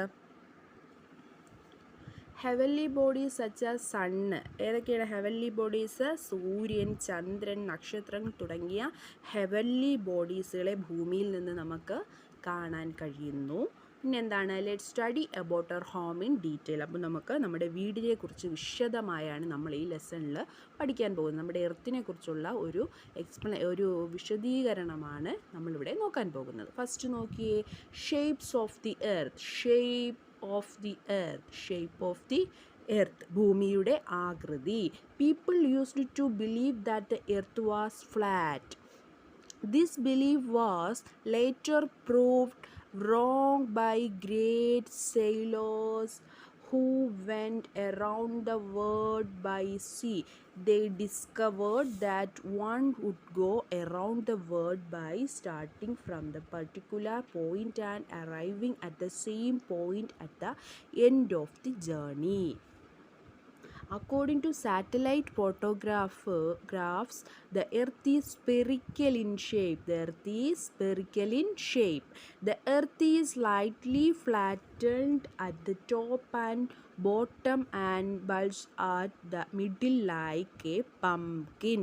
Heavenly bodies such as sun. ഏതൊക്കെയാണ് heavenly bodies? സൂര്യൻ, ചന്ദ്രൻ, നക്ഷത്രങ്ങൾ തുടങ്ങിയ heavenly ബോഡീസുകളെ ഭൂമിയിൽ നിന്ന് നമുക്ക് കാണാൻ കഴിയുന്നു. പിന്നെ എന്താണ്? Let study about our home in detail. അപ്പോൾ നമുക്ക് നമ്മുടെ വീടിനെ കുറിച്ച് വിശദമായാണ് നമ്മൾ ഈ ലെസണിൽ പഠിക്കാൻ പോകുന്നത്. നമ്മുടെ എർത്തിനെ കുറിച്ചുള്ള ഒരു വിശദീകരണമാണ് നമ്മളിവിടെ നോക്കാൻ പോകുന്നത്. ഫസ്റ്റ് നോക്കിയേ, shapes of the earth. Shape of the earth. Earth ഭൂമിയുടെ ആകൃതി. People used to believe that the earth was flat. This belief was later proved wrong by great sailors who went around the world by sea. They discovered that one would go around the world by starting from the particular point and arriving at the same point at the end of the journey. According to satellite photographs, the Earth is spherical in shape. The Earth is slightly flattened at the top and bottom and bulges at the middle like a pumpkin.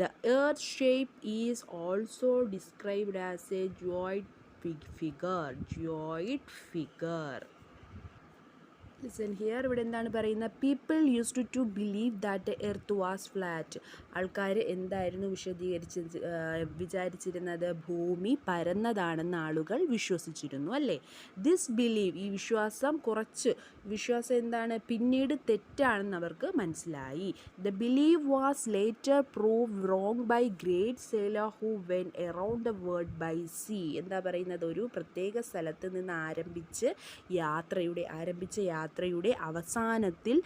The Earth's shape is also described as a geoid figure. Listen here. ഇവിടെ എന്താണ് പറയുന്നത്? People used to believe that the earth was flat. ആൾക്കാർ എന്തായിരുന്നു വിചാരിച്ചിരുന്നത്? ഭൂമി പരന്നതാണെന്ന് ആളുകൾ വിശ്വസിച്ചിരുന്നു അല്ലേ? ദിസ് ബിലീവ്, ഈ വിശ്വാസം എന്താണ്? പിന്നീട് തെറ്റാണെന്ന് അവർക്ക് മനസ്സിലായി. The believe was later prove wrong by great sailor who went around the world by sea. എന്താ പറയുന്നത്? ഒരു പ്രത്യേക സ്ഥലത്ത് നിന്ന് ആരംഭിച്ച യാത്രയുടെ അവസാനത്തിൽ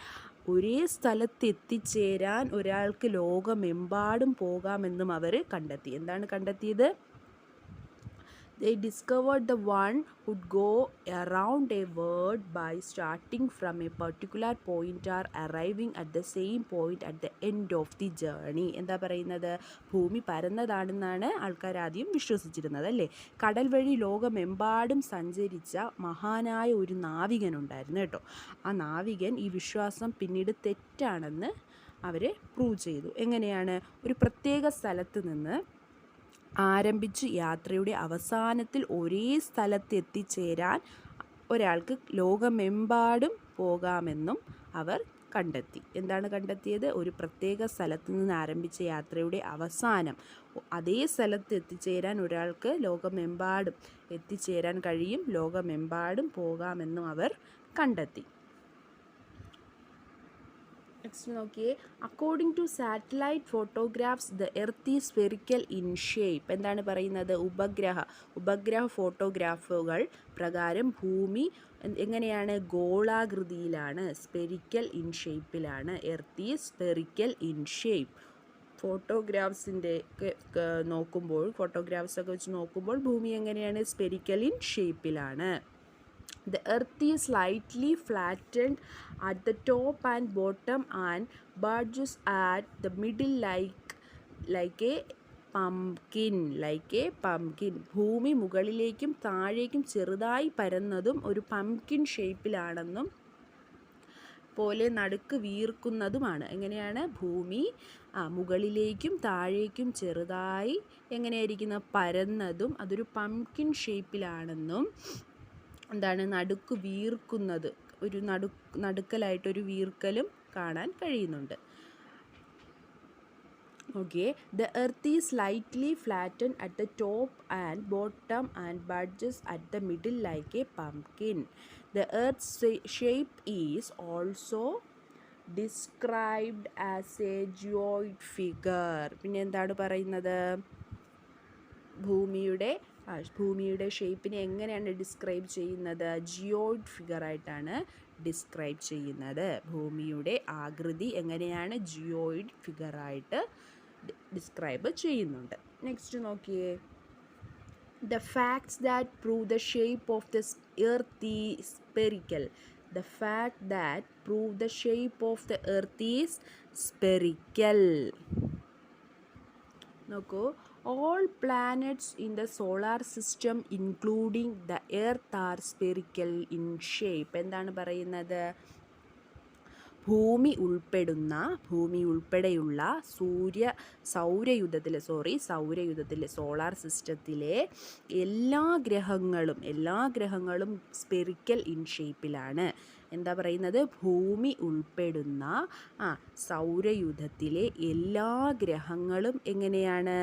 ഒരേ സ്ഥലത്ത് എത്തിച്ചേരാൻ ഒരാൾക്ക് ലോകമെമ്പാടും പോകാമെന്നും അവർ കണ്ടെത്തി. എന്താണ് കണ്ടെത്തിയത്? They discovered the one would go around a world by starting from a particular point or arriving at the same point at the end of the journey. എന്താ പറയുന്നത്? ഭൂമി പരന്നതാണെന്നാണ് ആൾക്കാർ ആദ്യം വിശ്വസിച്ചിരുന്നത് അല്ലേ? കടൽ വഴി ലോകമെമ്പാടും സഞ്ചരിച്ച മഹാനായ ഒരു നാവികനുണ്ടായിരുന്നു കേട്ടോ. ആ നാവികൻ ഈ വിശ്വാസം പിന്നീട് തെറ്റാണെന്ന് അവർ പ്രൂവ് ചെയ്തു. എങ്ങനെയാണ്? ഒരു പ്രത്യേക സ്ഥലത്ത് നിന്ന് ആരംഭിച്ച് യാത്രയുടെ അവസാനത്തിൽ ഒരേ സ്ഥലത്ത് എത്തിച്ചേരാൻ ഒരാൾക്ക് ലോകമെമ്പാടും പോകാമെന്നും അവർ കണ്ടെത്തി. എന്താണ് കണ്ടെത്തിയത്? ഒരു പ്രത്യേക സ്ഥലത്ത് നിന്ന് ആരംഭിച്ച യാത്രയുടെ അവസാനം അതേ സ്ഥലത്ത് എത്തിച്ചേരാൻ ഒരാൾക്ക് ലോകമെമ്പാടും എത്തിച്ചേരാൻ കഴിയും, ലോകമെമ്പാടും പോകാമെന്നും അവർ കണ്ടെത്തി. നെക്സ്റ്റ് നോക്കിയേ. According to satellite photographs the earth is spherical in shape. എന്താണ് പറയുന്നത്? ഉപഗ്രഹ ഫോട്ടോഗ്രാഫുകൾ പ്രകാരം ഭൂമി എങ്ങനെയാണ്? ഗോളാകൃതിയിലാണ്, സ്ഫെറിക്കൽ ഇൻ ഷേപ്പിലാണ്. Earth is spherical in shape. ഫോട്ടോഗ്രാഫ്സൊക്കെ വെച്ച് നോക്കുമ്പോൾ ഭൂമി എങ്ങനെയാണ്? സ്ഫെറിക്കൽ ഇൻ ഷേപ്പിലാണ്. The earth is slightly flattened at the top and bottom and bulges at the middle like a pumpkin. ഭൂമി മുകളിലേക്കും താഴേക്കും ചെറുതായി പരന്നതും ഒരു പംകിൻ ഷേപ്പിലാണെന്നും പോലെ നടുക്ക് വീർക്കുന്നതുമാണ്. എങ്ങനെയാണ്? ഭൂമി മുകളിലേക്കും താഴേക്കും ചെറുതായി എങ്ങനെയായിരിക്കുന്ന? പരന്നതും അതൊരു പംകിൻ ഷേപ്പിലാണെന്നും എന്താണ്? നടുക്ക് വീർക്കുന്നത്, ഒരു നടുക്കലായിട്ടൊരു വീർക്കലും കാണാൻ കഴിയുന്നുണ്ട്. Okay. The earth is slightly flatten at the top and bottom and bulges at the middle like a pumpkin. The earth shape is also described as a geoid figure. പിന്നെ എന്താണ് പറയുന്നത്? ഭൂമിയുടെ ഷേപ്പിനെ എങ്ങനെയാണ് ഡിസ്ക്രൈബ് ചെയ്യുന്നത്? ജിയോയിഡ് ഫിഗറായിട്ടാണ് ഡിസ്ക്രൈബ് ചെയ്യുന്നത്. ഭൂമിയുടെ ആകൃതി എങ്ങനെയാണ്? ജിയോയിഡ് ഫിഗറായിട്ട് ഡിസ്ക്രൈബ് ചെയ്യുന്നുണ്ട്. നെക്സ്റ്റ് നോക്കിയേ. The facts that prove the shape of the earth is spherical. The fact that prove the shape of the earth is spherical. നോക്കൂ. All planets in the solar system including the earth are spherical in shape. എന്താണ് പറയുന്നത്? ഭൂമി ഉൾപ്പെടെയുള്ള സൗരയൂഥത്തിലെ solar സിസ്റ്റത്തിലെ എല്ലാ ഗ്രഹങ്ങളും spherical in ഷേപ്പിലാണ്. എന്താ പറയുന്നത്? ഭൂമി ഉൾപ്പെടുന്ന സൗരയൂഥത്തിലെ എല്ലാ ഗ്രഹങ്ങളും എങ്ങനെയാണ്?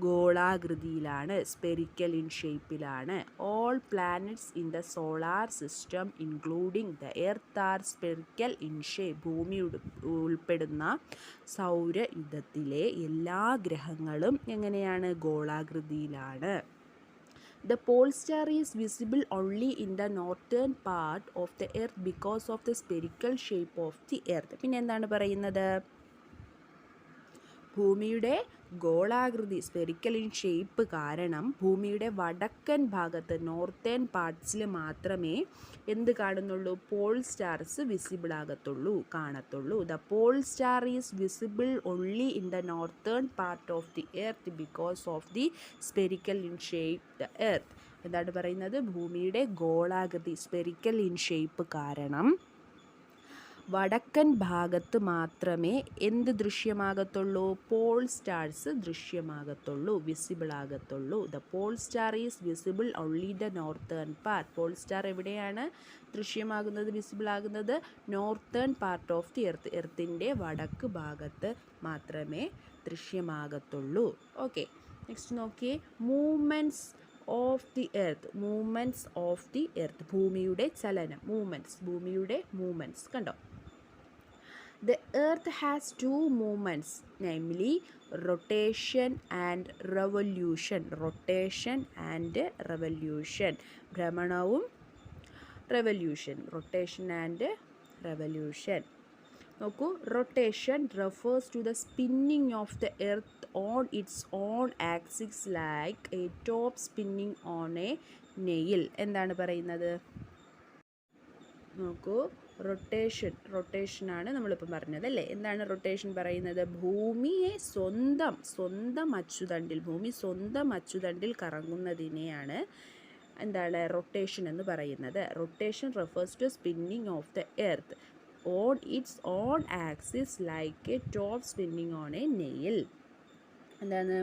ഗോളാകൃതിയിലാണ്, സ്പെരിക്കൽ ഇൻ ഷേപ്പിലാണ്. All planets in the solar system including the earth are spherical in shape. ഭൂമി ഉൾപ്പെടുന്ന സൗരയുധത്തിലെ എല്ലാ ഗ്രഹങ്ങളും എങ്ങനെയാണ്? ഗോളാകൃതിയിലാണ്. The pole star is visible only in the northern part of the earth because of the spherical shape of the earth. പിന്നെ എന്താണ് പറയുന്നത്? ഭൂമിയുടെ ഗോളാകൃതി spherical in shape കാരണം ഭൂമിയുടെ വടക്കൻ ഭാഗത്ത് നോർത്തേൺ പാർട്സിൽ മാത്രമേ എന്ത് കാണുന്നുള്ളൂ? പോൾ സ്റ്റാർസ് വിസിബിൾ കാണത്തുള്ളൂ. The pole star is visible only in the northern part of the earth because of the spherical in shape the earth. എന്താണ് പറയുന്നത്? ഭൂമിയുടെ ഗോളാകൃതി സ്പെരിക്കൽ ഇൻ ഷേപ്പ് കാരണം വടക്കൻ ഭാഗത്ത് മാത്രമേ എന്ത് ദൃശ്യമാകത്തുള്ളൂ? പോൾ സ്റ്റാർസ് ദൃശ്യമാകത്തുള്ളൂ, വിസിബിൾ ആകത്തുള്ളൂ. The pole star is visible only the northern part. Pole star എവിടെയാണ് ദൃശ്യമാകുന്നത്, വിസിബിൾ ആകുന്നത്? Northern part of the earth, എർത്തിൻ്റെ വടക്ക് ഭാഗത്ത് മാത്രമേ ദൃശ്യമാകത്തുള്ളൂ. ഓക്കെ, നെക്സ്റ്റ് നോക്കിയേ. Movements of the earth. Movements of the earth, ഭൂമിയുടെ ചലനം. ഭൂമിയുടെ മൂവ്മെൻറ്റ്സ് കണ്ടോ? The earth has two movements, namely rotation and revolution. Rotation and revolution. ഭ്രമണവും revolution. Rotation and revolution. നോക്കൂ, rotation refers to the spinning of the earth on its own axis like a top spinning on a nail. എന്താണ് പറയുന്നത്? നോക്കൂ, റൊട്ടേഷനാണ് നമ്മളിപ്പോൾ പറഞ്ഞത് അല്ലേ? എന്താണ് rotation പറയുന്നത്? ഭൂമിയെ സ്വന്തം അച്ചുതണ്ടിൽ, ഭൂമി സ്വന്തം അച്ചുതണ്ടിൽ കറങ്ങുന്നതിനെയാണ് എന്താണ് റൊട്ടേഷൻ എന്ന് പറയുന്നത്. Rotation refers to spinning of the earth on its own axis like a top spinning on a nail. എന്താണ്?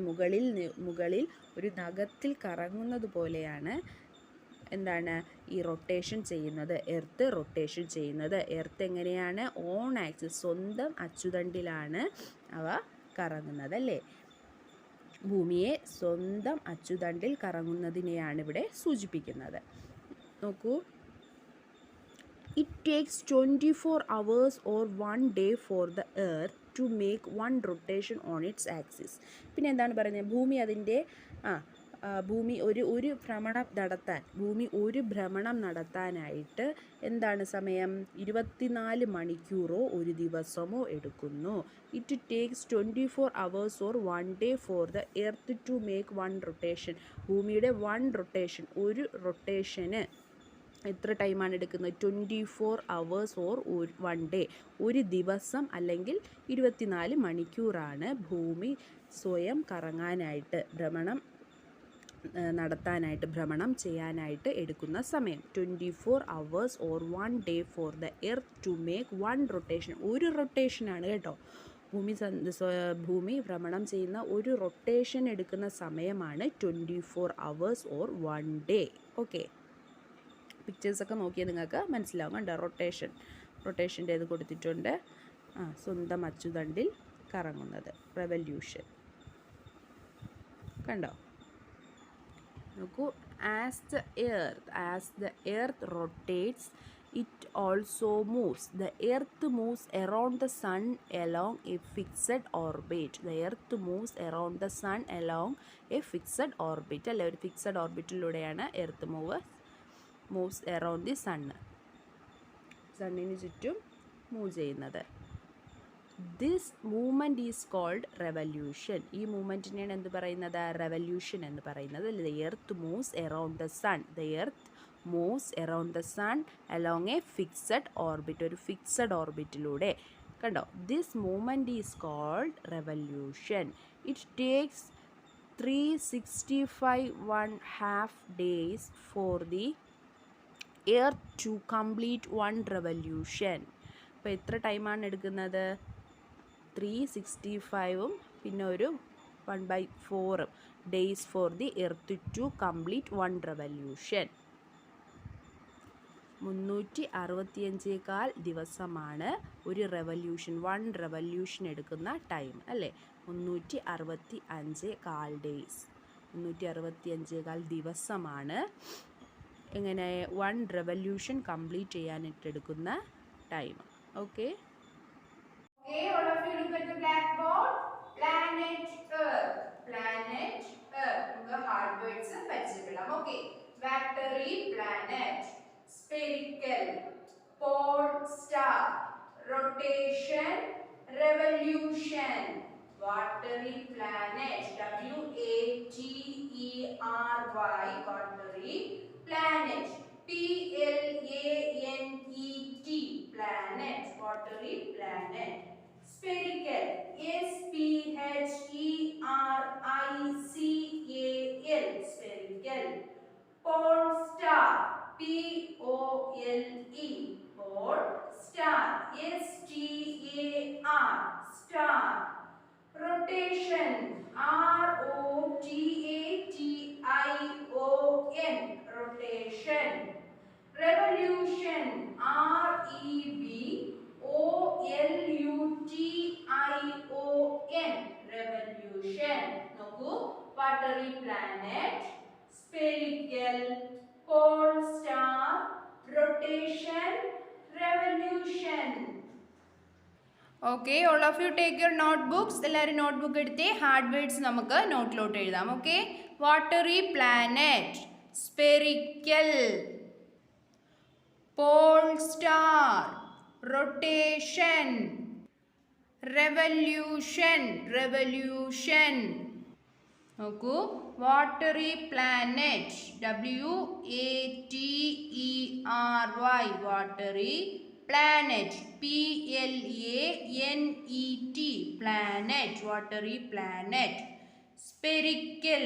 മുകളിൽ ഒരു നഖത്തിൽ കറങ്ങുന്നത് പോലെയാണ് എന്താണ് ഈ റൊട്ടേഷൻ ചെയ്യുന്നത്, എർത്ത് റൊട്ടേഷൻ ചെയ്യുന്നത്. എർത്ത് എങ്ങനെയാണ്? ഓൺ ആക്സിസ്, സ്വന്തം അച്ചുതണ്ടിലാണ് അവ കറങ്ങുന്നത് അല്ലേ? ഭൂമിയെ സ്വന്തം അച്ചുതണ്ടിൽ കറങ്ങുന്നതിനെയാണ് ഇവിടെ സൂചിപ്പിക്കുന്നത്. നോക്കൂ, it takes 24 hours or 1 day for the earth to make one rotation on its axis. പിന്നെ എന്താണ് പറയുന്നത്? ഭൂമി ഒരു ഭ്രമണം നടത്താനായിട്ട് എന്താണ് സമയം? 24 മണിക്കൂറോ ഒരു ദിവസമോ എടുക്കുന്നു. It takes 24 hours or 1 day for the earth to make one rotation. ഭൂമിയുടെ ഒരു റൊട്ടേഷന് എത്ര ടൈമാണ് എടുക്കുന്നത്? 24 hours or 1 day. ഒരു ദിവസം അല്ലെങ്കിൽ 24 മണിക്കൂറാണ് ഭൂമി സ്വയം കറങ്ങാനായിട്ട്, ഭ്രമണം ചെയ്യാനായിട്ട് എടുക്കുന്ന സമയം. 24 hours or 1 day for the earth to make one rotation. ഒരു റൊട്ടേഷനാണ് കേട്ടോ. ഭൂമി ഭ്രമണം ചെയ്യുന്ന ഒരു റൊട്ടേഷൻ എടുക്കുന്ന സമയമാണ് 24 hours or 1 day. ഓക്കെ, പിക്ചേഴ്സൊക്കെ നോക്കിയാൽ നിങ്ങൾക്ക് മനസ്സിലാവും. കണ്ടോ? റൊട്ടേഷൻ്റെ ഇത് കൊടുത്തിട്ടുണ്ട്. സ്വന്തം അച്ചുതണ്ടിൽ കറങ്ങുന്നത്, റെവല്യൂഷൻ. കണ്ടോ? നോക്കൂ, as the earth rotates it also moves. The earth moves around the sun along a fixed orbit. The earth moves around the sun along a fixed orbit അല്ലെ? ഒരു ഫിക്സഡ് ഓർബിറ്റിലൂടെയാണ് എർത്ത് മൂവ്സ് അറൗണ്ട് ദി സണ്ണിന് ചുറ്റും move ചെയ്യുന്നത്. This movement is called revolution. ഈ മൂവ്മെൻറ്റിനെയാണ് എന്ത് പറയുന്നത്? റെവല്യൂഷൻ എന്ന് പറയുന്നത്. The earth moves around the sun. The earth moves around the sun along a fixed orbit. ഒരു ഫിക്സഡ് ഓർബിറ്റിലൂടെ. കണ്ടോ? This movement is called revolution. It takes 365.5 days for the earth to complete one revolution. അപ്പോൾ എത്ര ടൈമാണ് എടുക്കുന്നത്? 365 പിന്നെ ഒരു 1/4 days for the earth to complete one revolution. 365 ദിവസമാണ് ഒരു റെവല്യൂഷൻ 1 റെവല്യൂഷൻ എടുക്കുന്ന ടൈം അല്ലേ. 365 ഡേയ്സ്, 365 ദിവസമാണ് എങ്ങനെ 1 റെവല്യൂഷൻ കംപ്ലീറ്റ് ചെയ്യാനായിട്ട് എടുക്കുന്ന time. Okay. Okay, all of you look at the blackboard. Planet Earth. Planet Earth. നമുക്ക് ഹാർഡ് വേർഡ്സ് പരിചയപ്പെടാം. Okay. Watery planet. Spherical. Pole star. Rotation. Revolution. Watery planet. W-A-T-E-R-Y. Watery planet. P-L-A-N-E-T. Planet. Watery planet. Spherical. S-P-H-E-R-I-C-A-L. Spherical. Pole star. P-O-L-E. Pole star. S-T-A-R. Star. Rotation. R-O-T-A-T-I-O-N. Rotation. Revolution. R-E-V-O-L-U-T-I-O-N. Revolution. നോക്കൂ, watery planet, spherical, pole star, rotation, revolution. Okay, all of you take your notebooks. എല്ലാവരും notebook എടുത്തേ. Hard words നമുക്ക് നോട്ടിലോട്ട് എഴുതാം. Okay. Watery planet, spherical, pole star, rotation, revolution. നോക്കൂ, watery planet, W-A-T-E-R-Y, watery planet, P-L-A-N-E-T, planet, watery planet. Spherical,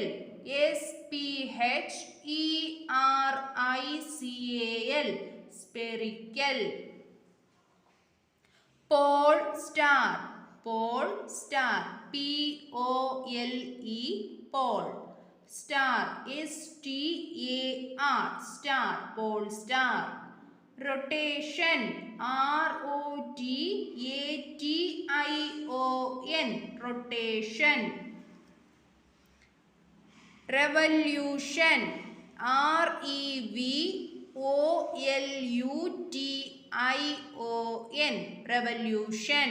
S-P-H-E-R-I-C-A-L, spherical. Pole star, P-O-L-E, pole. Star, S-T-A-R, star, pole star. Rotation, R-O-T-A-T-I-O-N, rotation. Revolution, R-E-V-O-L-U-T-I-O-N, revolution.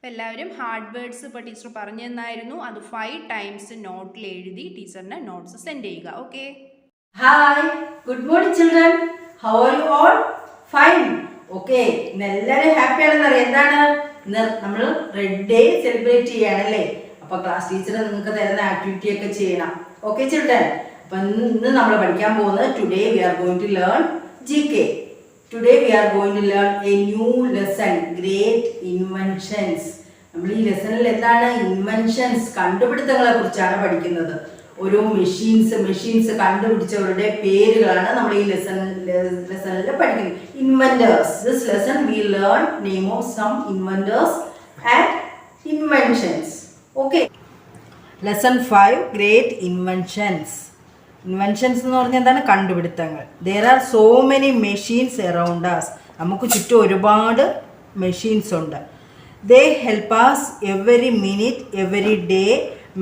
എല്ലാവരും hard words ഇപ്പോൾ teacher പറഞ്ഞു തന്നായിരുന്നു. അത് 5 times നോട്ടിൽ എഴുതി ടീച്ചറിന് notes send ചെയ്യുക. Okay. Hi, good morning children. How are you all? Fine. Okay. ഇന്ന് എല്ലാവരും ഹാപ്പി ആണെന്ന് അറിയാം. എന്താണ് ഇന്ന് നമ്മൾ റെഡ് ഡേ സെലിബ്രേറ്റ് ചെയ്യാണല്ലേ. അപ്പൊ ക്ലാസ് ടീച്ചർ നിങ്ങൾക്ക് തരുന്ന ആക്ടിവിറ്റി ഒക്കെ ചെയ്യണം. Okay children. അപ്പൊ ഇന്ന് നമ്മൾ പഠിക്കാൻ പോകുന്നത് today we are going to learn GK. Today we are going to learn a new lesson, great inventions. നമ്മൾ ഈ ലെസണിൽ എന്താണ് ഇൻവെൻഷൻസ്, കണ്ടുപിടുത്തങ്ങളെ കുറിച്ചാണ് പഠിക്കുന്നത്. ഓരോ മെഷീൻസ് കണ്ടുപിടിച്ചവരുടെ പേരുകളാണ് നമ്മൾ ഈ ലെസണിൽ പഠിക്കുന്നത്. Inventors. This lesson we learn name of some inventors and inventions. Okay. Lesson 5 great inventions. Inventions എന്ന് പറഞ്ഞാൽ എന്താണ്? കണ്ടുപിടുത്തങ്ങൾ. There are so many machines around us. നമുക്ക് ചുറ്റും ഒരുപാട് മെഷീൻസ് ഉണ്ട്. They help us every minute, every day,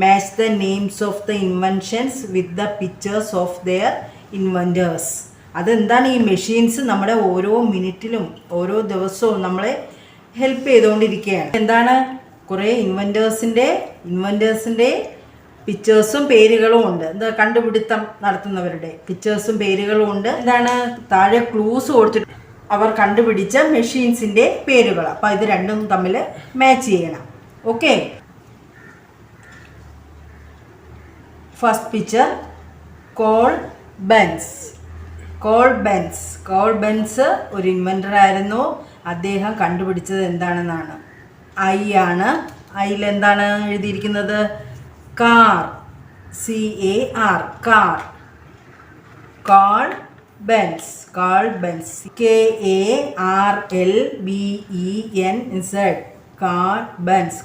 match the names of the inventions with the pictures of their inventors. അതെന്താണ് ഈ മെഷീൻസ്? നമ്മുടെ ഓരോ മിനിറ്റിലും ഓരോ ദിവസവും നമ്മളെ ഹെൽപ്പ് ചെയ്തുകൊണ്ടിരിക്കുകയാണ്. എന്താണ്? കുറേ ഇൻവെൻറ്റേഴ്സിൻ്റെ പിക്ചേഴ്സും പേരുകളും ഉണ്ട്. എന്താ? കണ്ടുപിടുത്തം നടത്തുന്നവരുടെ പിക്ചേഴ്സും പേരുകളും ഉണ്ട്. എന്താണ്? താഴെ ക്ലൂസ് കൊടുത്തിട്ട് അവർ കണ്ടുപിടിച്ച മെഷീൻസിൻ്റെ പേരുകൾ. അപ്പോൾ ഇത് രണ്ടും തമ്മിൽ മാച്ച് ചെയ്യണം. Okay. First picture Karl Benz ഒരു ഇൻവെൻറ്റർ ആയിരുന്നു. അദ്ദേഹം കണ്ടുപിടിച്ചത് എന്താണെന്നാണ്? ഐ ആണ്. ഐയിൽ എന്താണ് എഴുതിയിരിക്കുന്നത്? Car, CAR, car. Karl Benz, KARLBENZ,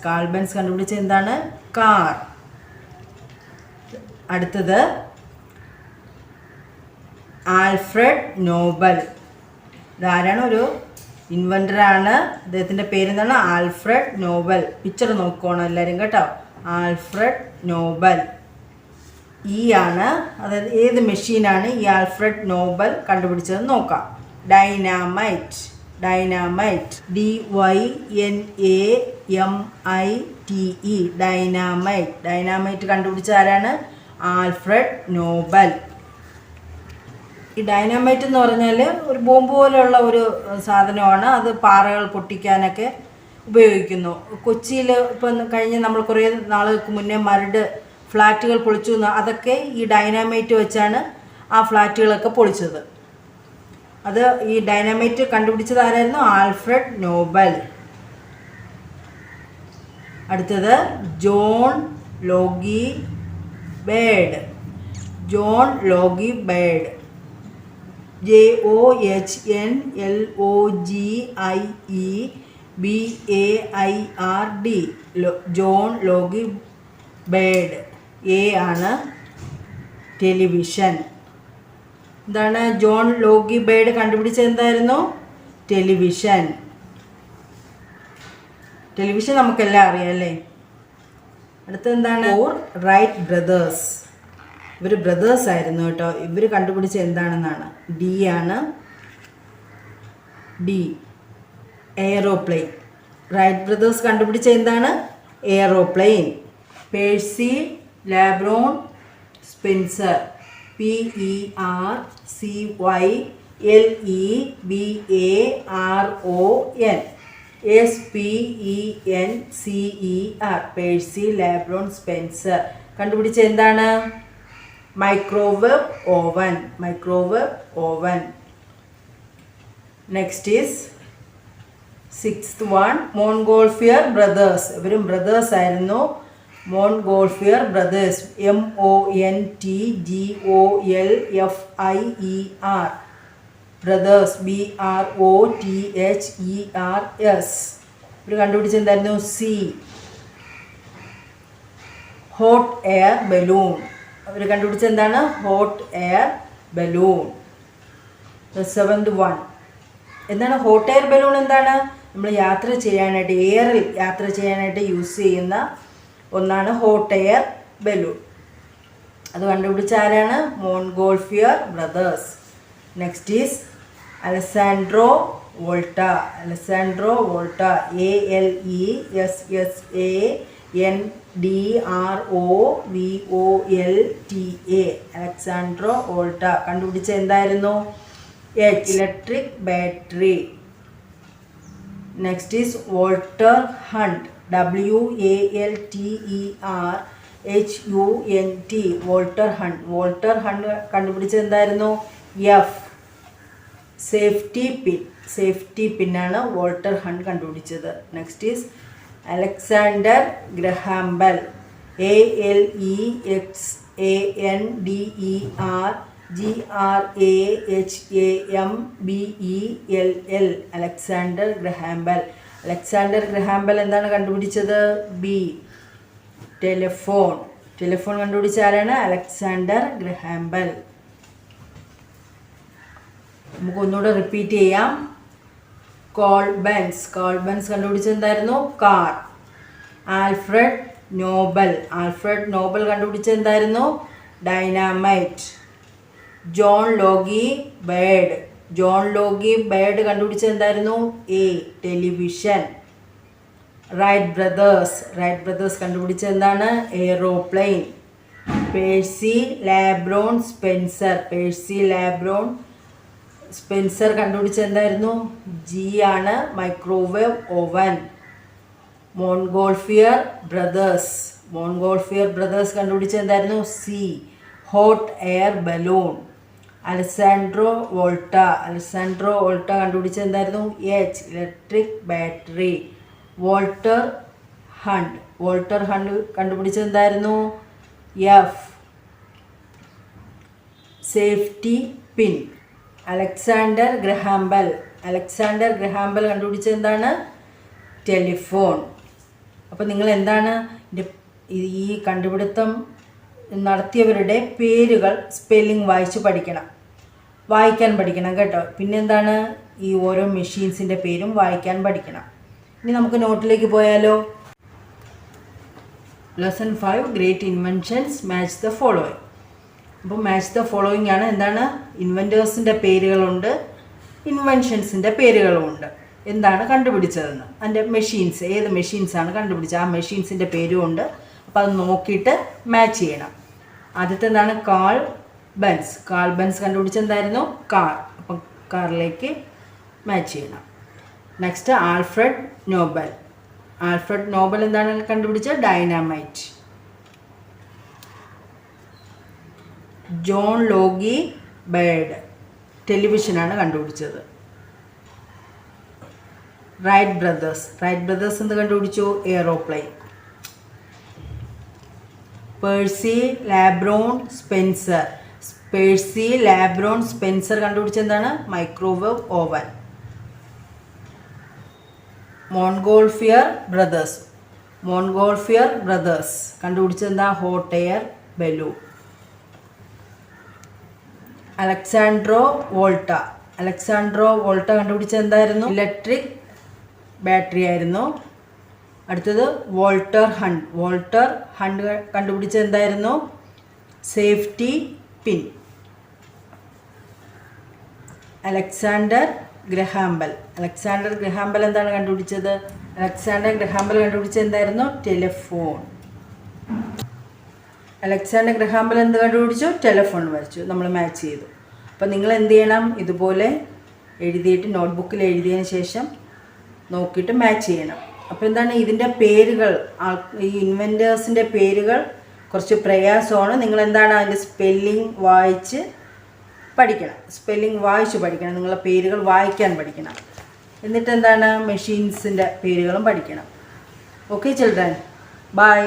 Karl Benz കണ്ടുപിടിച്ചത് എന്താണ്? കാർ. അടുത്തത് ആൽഫ്രഡ് നോബൽ. ഇതാരാണ്? ഒരു ഇൻവെൻ്ററാണ്. അദ്ദേഹത്തിൻ്റെ പേരെന്താണ്? Alfred Nobel. പിക്ചർ നോക്കണം എല്ലാവരും കേട്ടോ. Alfred Nobel. ആണ്, അതായത് ഏത് മെഷീനാണ് ഈ ആൽഫ്രഡ് നോബൽ കണ്ടുപിടിച്ചതെന്ന് നോക്കാം. ഡൈനാമൈറ്റ്. DYNAMITE. ഡൈനാമൈറ്റ് കണ്ടുപിടിച്ച ആരാണ്? Alfred Nobel. ഈ ഡൈനാമൈറ്റ് എന്ന് പറഞ്ഞാൽ ഒരു ബോംബ് പോലെയുള്ള ഒരു സാധനമാണ്. അത് പാറകൾ പൊട്ടിക്കാനൊക്കെ ഉപയോഗിക്കുന്നു. കൊച്ചിയിൽ ഇപ്പം കഴിഞ്ഞ് നമ്മൾ കുറേ നാളുകൾക്ക് മുന്നേ മരട് ഫ്ലാറ്റുകൾ പൊളിച്ചു. അതൊക്കെ ഈ ഡൈനാമൈറ്റ് വെച്ചാണ് ആ ഫ്ലാറ്റുകളൊക്കെ പൊളിച്ചത്. അത് ഈ ഡൈനാമൈറ്റ് കണ്ടുപിടിച്ചത് ആരായിരുന്നു? Alfred Nobel. അടുത്തത് John Logie Baird. JOHNLOGIEBAIRD. John Logie Baird. ആണ് ടെലിവിഷൻ. എന്താണ് ജോൺ ലോഗി ബേർഡ് കണ്ടുപിടിച്ചത്? എന്തായിരുന്നു? ടെലിവിഷൻ നമുക്കെല്ലാം അറിയാം അല്ലേ. അടുത്തെന്താണ്? Wright brothers. ഇവർ ബ്രദേഴ്സ് ആയിരുന്നു കേട്ടോ. ഇവർ കണ്ടുപിടിച്ച എന്താണെന്നാണ്? ആണ്. എയറോപ്ലെയിൻ. റൈറ്റ് ബ്രദേഴ്സ് കണ്ടുപിടിച്ച എന്താണ്? Aeroplane. Percy Lebaron Spencer. PERCYLEBARON SPENCER. Percy Lebaron Spencer കണ്ടുപിടിച്ച എന്താണ്? Microwave oven. Next is 6th one, Montgolfier brothers. ഇവരും ബ്രദേഴ്സ് ആയിരുന്നു. Montgolfier brothers. MONTGOLFIER. Brothers. BROTHERS. ഇവർ കണ്ടുപിടിച്ച എന്തായിരുന്നു? Hot air balloon. അവർ കണ്ടുപിടിച്ച എന്താണ്? Hot air balloon. 7th one. എന്താണ് ഹോട്ട് എയർ ബലൂൺ? എന്താണ്? നമ്മൾ യാത്ര ചെയ്യാനായിട്ട്, എയറിൽ യാത്ര ചെയ്യാനായിട്ട് യൂസ് ചെയ്യുന്ന ഒന്നാണ് ഹോട്ട് എയർ ബലൂൺ. അത് കണ്ടുപിടിച്ച ആരാണ്? Montgolfier brothers. Next is Alessandro Volta. ALESSANDROVOLTA. Alessandro Volta കണ്ടുപിടിച്ച എന്തായിരുന്നു? Electric battery. Next is Walter Hunt. WALTERHUNT. Walter Hunt കണ്ടുപിടിച്ച എന്തായിരുന്നു? സേഫ്റ്റി പിന്നാണ് വോൾട്ടർ ഹണ്ട് കണ്ടുപിടിച്ചത്. Next is Alexander Graham Bell. ALEXANDERGRAHAMBELL. Alexander Graham Bell. Alexander Graham Bell എന്താണ് കണ്ടുപിടിച്ചത്? Telephone കണ്ടുപിടിച്ച ആരാണ്? Alexander Graham Bell. നമുക്ക് ഒന്നുകൂടെ റിപ്പീറ്റ് ചെയ്യാം. കോൾബൻസ് കണ്ടുപിടിച്ചത് എന്തായിരുന്നു? കാർ. ആൽഫ്രഡ് നോബൽ കണ്ടുപിടിച്ചത് എന്തായിരുന്നു? ഡൈനാമൈറ്റ്. ജോൺ ലോഗി ബേർഡ് കണ്ടുപിടിച്ചത് എന്തായിരുന്നു? ടെലിവിഷൻ. റൈറ്റ് ബ്രദേഴ്സ് കണ്ടുപിടിച്ചത് എന്താണ്? എയറോപ്ലെയിൻ. പേഴ്സി ലാബ്രോൺ സ്പെൻസർ കണ്ടുപിടിച്ചത് എന്തായിരുന്നു? ആണ് മൈക്രോവേവ് ഓവൻ. മോൺഗോൾഫിയർ ബ്രദേഴ്സ് കണ്ടുപിടിച്ചത് എന്തായിരുന്നു? Hot air balloon. അലസാൻഡ്രോ വോൾട്ട കണ്ടുപിടിച്ചത് എന്തായിരുന്നു? Electric battery. വോൾട്ടർ ഹണ്ട് കണ്ടുപിടിച്ചത് എന്തായിരുന്നു? Safety pin. Alexander Graham bell കണ്ടുപിടിച്ചത് എന്താണ്? ടെലിഫോൺ. അപ്പോൾ നിങ്ങൾ എന്താണ് ഈ കണ്ടുപിടുത്തം നടത്തിയവരുടെ പേരുകൾ സ്പെല്ലിംഗ് വായിച്ച് പഠിക്കണം. വായിക്കാൻ പഠിക്കണം കേട്ടോ. പിന്നെന്താണ്, ഈ ഓരോ മെഷീൻസിൻ്റെ പേരും വായിക്കാൻ പഠിക്കണം. ഇനി നമുക്ക് നോട്ടിലേക്ക് പോയാലോ. Lesson 5 great inventions match the following. അപ്പോൾ മാച്ച് ദ ഫോളോയിങ് ആണ്. എന്താണ്, ഇൻവെൻറ്റേഴ്സിൻ്റെ പേരുകളുണ്ട്, ഇൻവെൻഷൻസിൻ്റെ പേരുകളുമുണ്ട്. എന്താണ് കണ്ടുപിടിച്ചതെന്ന്, അതിൻ്റെ മെഷീൻസ്, ഏത് മെഷീൻസാണ് കണ്ടുപിടിച്ചത്, ആ മെഷീൻസിൻ്റെ പേരും ഉണ്ട്. അപ്പോൾ അത് നോക്കിയിട്ട് മാച്ച് ചെയ്യണം. ആദ്യത്തെ എന്താണ്, കാൾ ബെൻസ്. കാൾ ബെൻസ് കണ്ടുപിടിച്ചത് എന്തായിരുന്നു, കാർ. അപ്പം കാറിലേക്ക് മാച്ച് ചെയ്യണം. Next Alfred Nobel. Alfred Nobel എന്താണ് കണ്ടുപിടിച്ചത്, ഡൈനാമൈറ്റ്. ജോൺ ലോഗി ബേർഡ്, ടെലിവിഷനാണ് കണ്ടുപിടിച്ചത്. റൈറ്റ് ബ്രദേഴ്സ് എന്ത് കണ്ടുപിടിച്ചു, എയറോപ്ലെയിൻ. പേഴ്സി ലാബ്രോൺ സ്പെൻസർ കണ്ടുപിടിച്ചത് എന്താണ്, മൈക്രോവേവ് ഓവൻ. മോൺഗോൾഫിയർ ബ്രദേഴ്സ് കണ്ടുപിടിച്ചത് എന്താ, ഹോട്ട് എയർ ബലൂൺ. അലക്സാൻഡ്രോ വോൾട്ട കണ്ടുപിടിച്ചത് എന്തായിരുന്നു, ഇലക്ട്രിക് ബാറ്ററി ആയിരുന്നു. അടുത്തത് വോൾട്ടർ ഹണ്ട് കണ്ടുപിടിച്ചത് എന്തായിരുന്നു, സേഫ്റ്റി പിൻ. അലക്സാണ്ടർ ഗ്രഹാംബൽ എന്താണ് കണ്ടുപിടിച്ചത്, കണ്ടുപിടിച്ചത് എന്തായിരുന്നു, ടെലിഫോൺ. അലക്സാണ്ടർ ഗ്രഹാംബൽ എന്ത് കണ്ടുപിടിച്ചു, ടെലിഫോൺ വരച്ചു. നമ്മൾ മാച്ച് ചെയ്തു. അപ്പോൾ നിങ്ങൾ എന്ത് ചെയ്യണം, ഇതുപോലെ എഴുതിയിട്ട് നോട്ട്ബുക്കിൽ എഴുതിയതിന് ശേഷം നോക്കിയിട്ട് മാച്ച് ചെയ്യണം. അപ്പോൾ എന്താണ്, ഇതിൻ്റെ പേരുകൾ, ഈ ഇൻവെൻറ്റേഴ്സിൻ്റെ പേരുകൾ കുറച്ച് പ്രയാസമാണ്. നിങ്ങൾ എന്താണ്, അതിൻ്റെ സ്പെല്ലിംഗ് വായിച്ച് പഠിക്കണം. നിങ്ങളെ പേരുകൾ വായിക്കാൻ പഠിക്കണം. എന്നിട്ട് എന്താണ്, മെഷീൻസിൻ്റെ പേരുകളും പഠിക്കണം. Okay children, by.